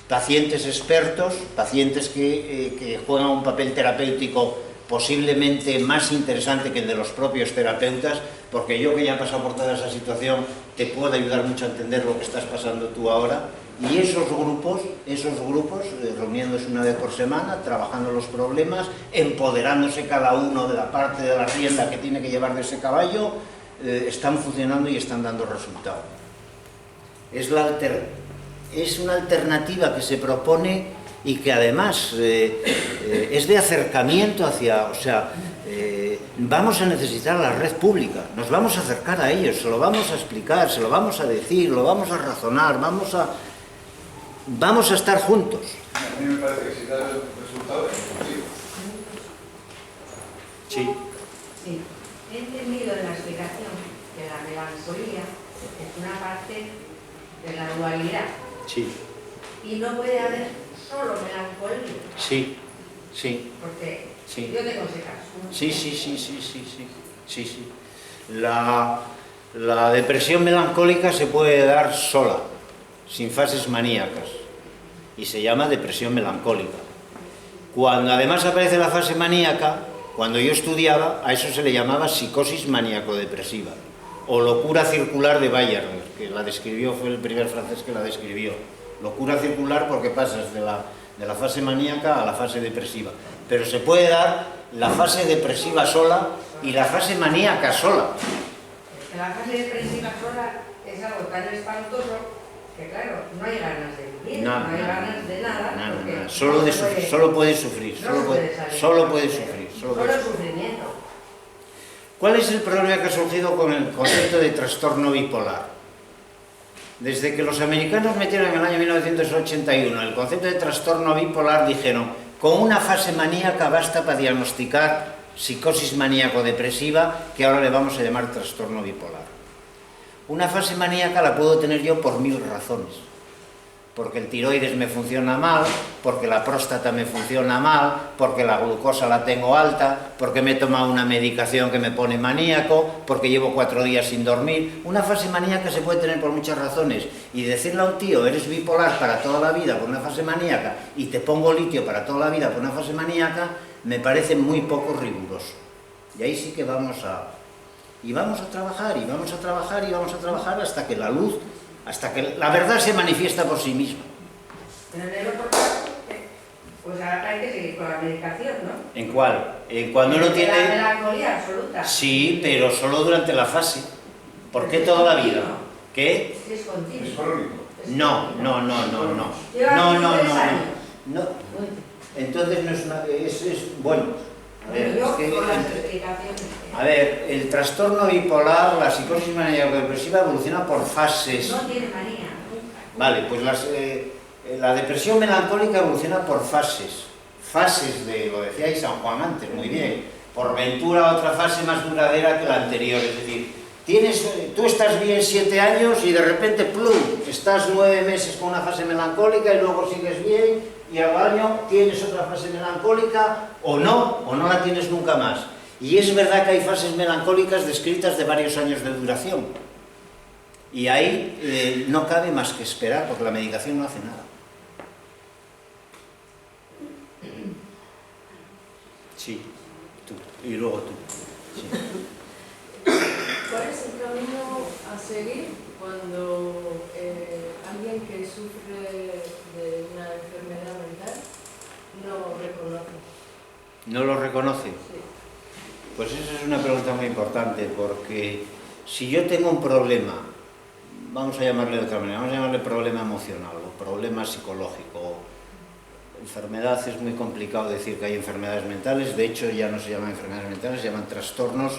pacientes expertos, pacientes que juegan un papel terapéutico posiblemente más interesante que el de los propios terapeutas, porque yo que ya he pasado por toda esa situación te puedo ayudar mucho a entender lo que estás pasando tú ahora, y esos grupos reuniéndose una vez por semana, trabajando los problemas, empoderándose cada uno de la parte de la rienda que tiene que llevar de ese caballo, están funcionando y están dando resultado. Es una alternativa que se propone y que además es de acercamiento hacia, vamos a necesitar la red pública, nos vamos a acercar a ellos, se lo vamos a explicar, se lo vamos a decir, lo vamos a razonar, vamos a estar juntos. A mí me parece que si da el resultado es positivo. Sí. Sí, he entendido en la explicación que la melancolía es una parte de la dualidad. Sí. Y no puede haber solo melancolía. Sí. Porque sí. yo tengo ese caso. Sí. La depresión melancólica se puede dar sola, sin fases maníacas, y se llama depresión melancólica. Cuando además aparece la fase maníaca, cuando yo estudiaba, a eso se le llamaba psicosis maníaco-depresiva, o locura circular de Bayerner, que la describió, fue el primer francés que la describió. Locura circular porque pasas de la fase maníaca a la fase depresiva. Pero se puede dar la fase depresiva sola y la fase maníaca sola. La fase depresiva sola es algo tan espantoso que, claro, no hay ganas de vivir, no hay ganas de nada. Solo puedes sufrir. Solo puedes sufrir. Solo sufrimiento. ¿Cuál es el problema que ha surgido con el concepto de trastorno bipolar? Desde que los americanos metieron en el año 1981 el concepto de trastorno bipolar, dijeron, con una fase maníaca basta para diagnosticar psicosis maníaco-depresiva, que ahora le vamos a llamar trastorno bipolar. Una fase maníaca la puedo tener yo por 1000 razones. Porque el tiroides me funciona mal, porque la próstata me funciona mal, porque la glucosa la tengo alta, porque me he tomado una medicación que me pone maníaco, porque llevo 4 días sin dormir. Una fase maníaca se puede tener por muchas razones, y decirle a un tío, eres bipolar para toda la vida por una fase maníaca, y te pongo litio para toda la vida por una fase maníaca, me parece muy poco riguroso. Y ahí sí que vamos a trabajar, y vamos a trabajar hasta que la luz, hasta que la verdad se manifiesta por sí misma. Pero en el otro caso, pues hay que seguir con la medicación, ¿no? ¿En cuál? Cuando uno tiene... La melancolía absoluta. Sí, pero solo durante la fase. ¿Por qué toda la vida? ¿Qué? Si es continuo. Es crónico. No. Lleva 3 años. No. Entonces no es una... bueno, A ver, Yo, es que- con las explicaciones. A ver, el trastorno bipolar, la psicosis maníaco-depresiva evoluciona por fases. No tiene manía. Vale, pues la depresión melancólica evoluciona por fases. Fases de, lo decíais San Juan antes, muy bien, por ventura otra fase más duradera que la anterior. Es decir, tú estás bien 7 años y de repente, plum, estás 9 meses con una fase melancólica y luego sigues bien y al año tienes otra fase melancólica o no la tienes nunca más. Y es verdad que hay fases melancólicas descritas de varios años de duración. Y ahí no cabe más que esperar, porque la medicación no hace nada. Sí, tú. Y luego tú. Sí. ¿Cuál es el camino a seguir cuando alguien que sufre de una enfermedad mental no reconoce? ¿No lo reconoce? Sí. Pues esa es una pregunta muy importante, porque si yo tengo un problema, vamos a llamarle de otra manera, vamos a llamarle problema emocional o problema psicológico. Enfermedad es muy complicado decir que hay enfermedades mentales, de hecho ya no se llaman enfermedades mentales, se llaman trastornos,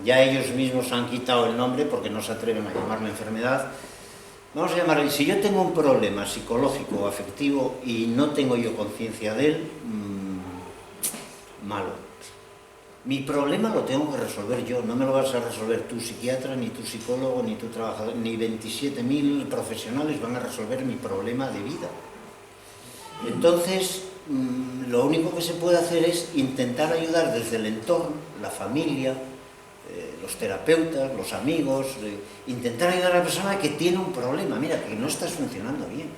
ya ellos mismos han quitado el nombre porque no se atreven a llamarlo enfermedad. Vamos a llamarle, si yo tengo un problema psicológico o afectivo y no tengo yo conciencia de él, malo. Mi problema lo tengo que resolver yo, no me lo vas a resolver tu psiquiatra, ni tu psicólogo, ni tu trabajador, ni 27.000 profesionales van a resolver mi problema de vida. Entonces, lo único que se puede hacer es intentar ayudar desde el entorno, la familia, los terapeutas, los amigos, intentar ayudar a la persona que tiene un problema, mira, que no estás funcionando bien,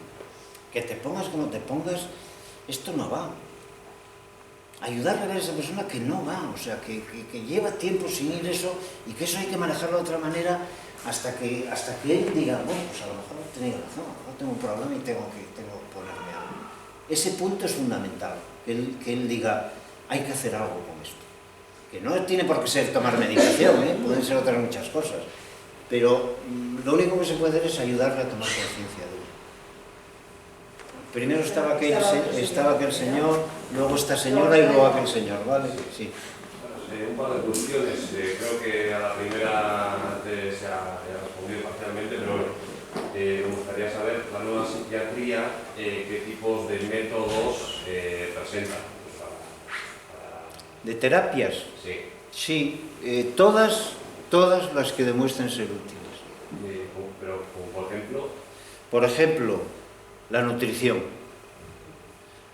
que te pongas como te pongas, esto no va. Ayudarle a ver a esa persona que no va, o sea, que lleva tiempo sin ir eso y que eso hay que manejarlo de otra manera hasta que él diga, bueno, pues a lo mejor tenía razón, a lo mejor tengo un problema y tengo que ponerme algo. Ese punto es fundamental, que él diga, hay que hacer algo con esto. Que no tiene por qué ser tomar medicación, pueden ser otras muchas cosas, pero lo único que se puede hacer es ayudarle a tomar conciencia de ello. Primero estaba aquel señor, luego esta señora y luego aquel señor, ¿vale? Sí. Un par de cuestiones. Creo que a la primera antes se ha respondido parcialmente, pero me gustaría saber la nueva psiquiatría, qué tipos de métodos presenta. ¿De terapias? Sí. Sí, todas las que demuestren ser útiles. Pero, por ejemplo... Por ejemplo, la nutrición.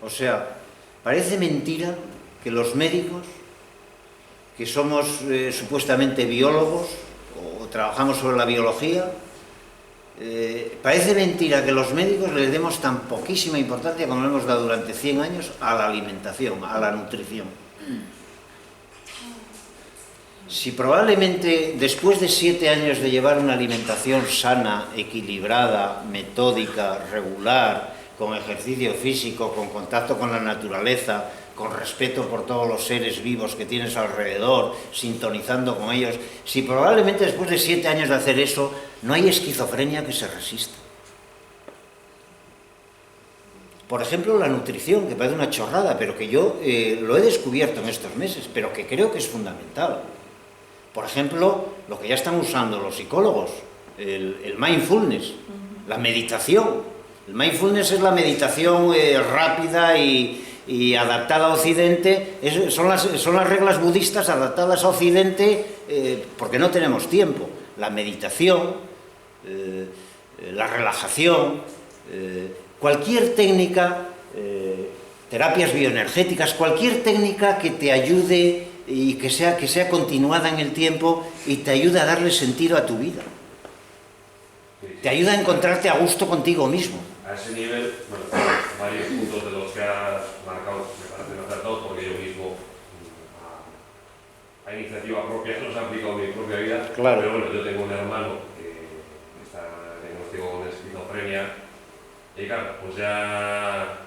O sea, parece mentira que los médicos, que somos supuestamente biólogos o trabajamos sobre la biología, parece mentira que los médicos le demos tan poquísima importancia como le hemos dado durante 100 años a la alimentación, a la nutrición. Si probablemente después de 7 años de llevar una alimentación sana, equilibrada, metódica, regular, con ejercicio físico, con contacto con la naturaleza, con respeto por todos los seres vivos que tienes alrededor, sintonizando con ellos, si probablemente después de 7 años de hacer eso, no hay esquizofrenia que se resista. Por ejemplo, la nutrición, que parece una chorrada, pero que yo lo he descubierto en estos meses, pero que creo que es fundamental. Por ejemplo, lo que ya están usando los psicólogos, el mindfulness, la meditación. El mindfulness es la meditación rápida y adaptada a Occidente, son las reglas budistas adaptadas a Occidente porque no tenemos tiempo. La meditación, la relajación, cualquier técnica, terapias bioenergéticas, cualquier técnica que te ayude y que sea continuada en el tiempo y te ayude a darle sentido a tu vida. Te ayuda a encontrarte a gusto contigo mismo. A ese nivel, bueno, varios puntos de los que has marcado me parecen acertados porque yo mismo a iniciativa propia los he aplicado en mi propia vida. Claro. Pero bueno, yo tengo un hermano que está diagnosticado con esquizofrenia y claro, pues ya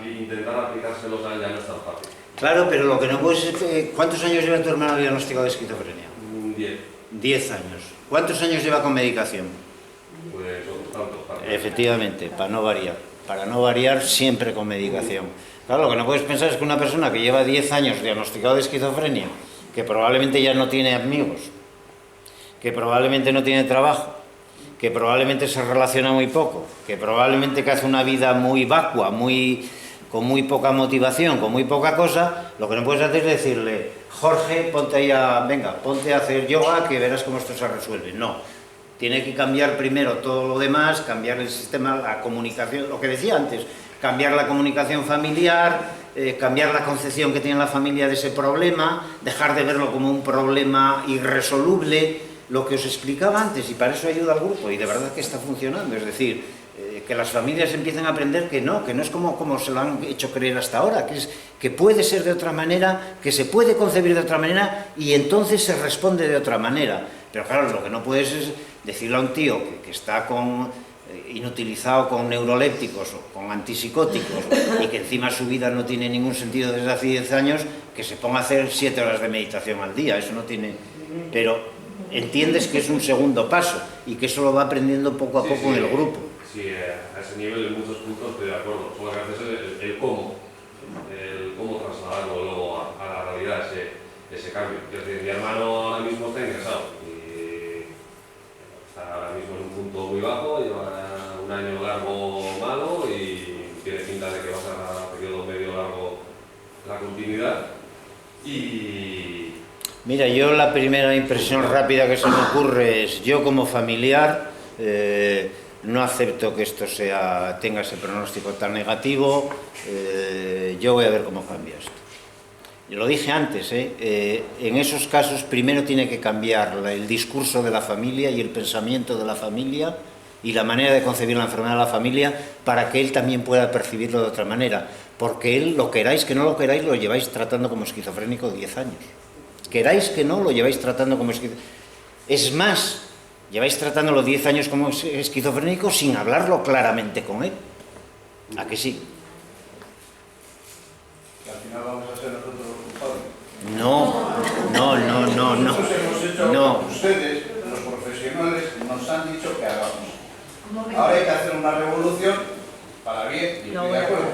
intentar aplicárselos a él ya no es tan fácil. Claro, pero lo que no puedes es... ¿Cuántos años lleva tu hermano diagnosticado de esquizofrenia? 10. 10 años. ¿Cuántos años lleva con medicación? Pues otros tantos. Efectivamente, para no variar. para no variar, siempre con medicación. Claro, lo que no puedes pensar es que una persona que lleva 10 años diagnosticado de esquizofrenia, que probablemente ya no tiene amigos, que probablemente no tiene trabajo, que probablemente se relaciona muy poco, que probablemente que hace una vida muy vacua, con muy poca motivación, con muy poca cosa, lo que no puedes hacer es decirle, Jorge, ponte a hacer yoga que verás cómo esto se resuelve. No, tiene que cambiar primero todo lo demás, cambiar el sistema, la comunicación, lo que decía antes, cambiar la comunicación familiar, cambiar la concepción que tiene la familia de ese problema, dejar de verlo como un problema irresoluble, lo que os explicaba antes, y para eso ayuda al grupo, y de verdad que está funcionando, es decir, que las familias empiecen a aprender que no es como se lo han hecho creer hasta ahora, que puede ser de otra manera, que se puede concebir de otra manera, y entonces se responde de otra manera. Pero claro, lo que no puedes es decirle a un tío que está inutilizado con neurolépticos o con antipsicóticos y que encima su vida no tiene ningún sentido desde hace 10 años, que se ponga a hacer 7 horas de meditación al día, eso no tiene... Pero entiendes que es un segundo paso y que eso lo va aprendiendo poco a poco en el grupo. Sí, a ese nivel en muchos puntos estoy de acuerdo, solo que a veces el cómo trasladarlo luego a la realidad, ese cambio. Es decir, mi hermano ahora mismo está ingresado y está ahora mismo en un punto muy bajo, lleva un año largo malo y tiene pinta de que va a ser a periodo medio largo la continuidad. Y mira, yo la primera impresión rápida que se me ocurre es, yo como familiar no acepto que esto tenga ese pronóstico tan negativo, yo voy a ver cómo cambia esto. Yo lo dije antes, en esos casos primero tiene que cambiar el discurso de la familia y el pensamiento de la familia y la manera de concebir la enfermedad de la familia para que él también pueda percibirlo de otra manera, porque él, lo queráis que no lo queráis, lo lleváis tratando como esquizofrénico 10 años. Queráis que no, lo lleváis tratando como esquizofrénico. Es más, lleváis tratándolo 10 años como esquizofrénico sin hablarlo claramente con él. ¿A que sí? Que al final vamos a ser nosotros los culpables. No. Nosotros hemos hecho, No. ustedes, los profesionales, nos han dicho que hagamos. Ahora hay que hacer una revolución para bien, y estoy de acuerdo.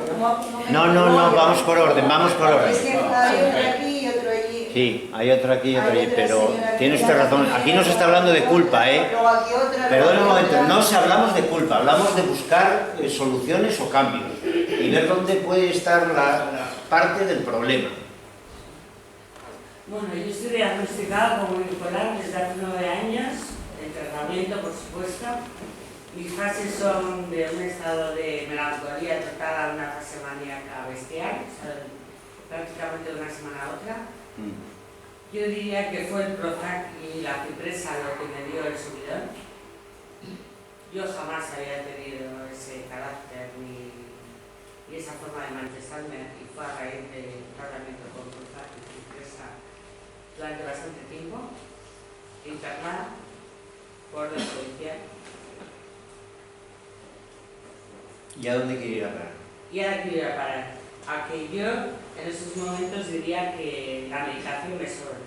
No, vamos por orden. Es que hay otro aquí y otro allí. Sí, hay otro aquí y otro allí, pero tiene usted razón. Aquí no se está hablando de culpa, ¿eh? Luego aquí otra. Perdón un momento, no se hablamos de culpa, hablamos de buscar soluciones o cambios y ver dónde puede estar la parte del problema. Bueno, yo estoy diagnosticada como bipolar desde hace 9 años, en tratamiento por supuesto. Mis fases son de un estado de melancolía total a una fase maníaca bestial, o sea, prácticamente de una semana a otra. Yo diría que fue el Prozac y la cipresa lo que me dio el subidón. Yo jamás había tenido ese carácter ni esa forma de manifestarme, y fue a raíz del tratamiento con Prozac y cipresa durante bastante tiempo, internada por orden policial. ¿Y a dónde quiere ir a parar? Y ahora quiero ir a parar. A que yo en esos momentos diría que la medicación me sobra.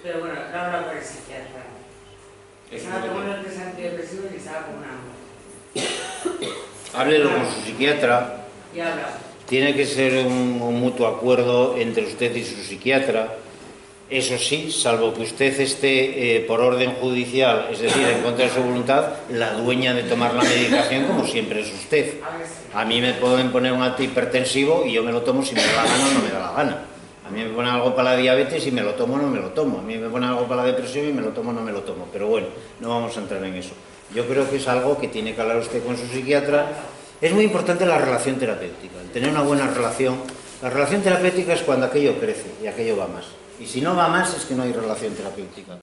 Pero bueno, no hablo con el psiquiatra. Estaba tomando 3 antidepresivos y estaba con una hambre. Háblelo con su psiquiatra. Y hablo. Tiene que ser un mutuo acuerdo entre usted y su psiquiatra. Eso sí, salvo que usted esté por orden judicial, es decir, en contra de su voluntad, la dueña de tomar la medicación, como siempre es usted. A mí me pueden poner un antihipertensivo y yo me lo tomo si me da la gana o no me da la gana. A mí me ponen algo para la diabetes y me lo tomo o no me lo tomo. A mí me ponen algo para la depresión y me lo tomo o no me lo tomo. Pero bueno, no vamos a entrar en eso. Yo creo que es algo que tiene que hablar usted con su psiquiatra. Es muy importante la relación terapéutica, el tener una buena relación. La relación terapéutica es cuando aquello crece y aquello va más. Y si no va más es que no hay relación terapéutica.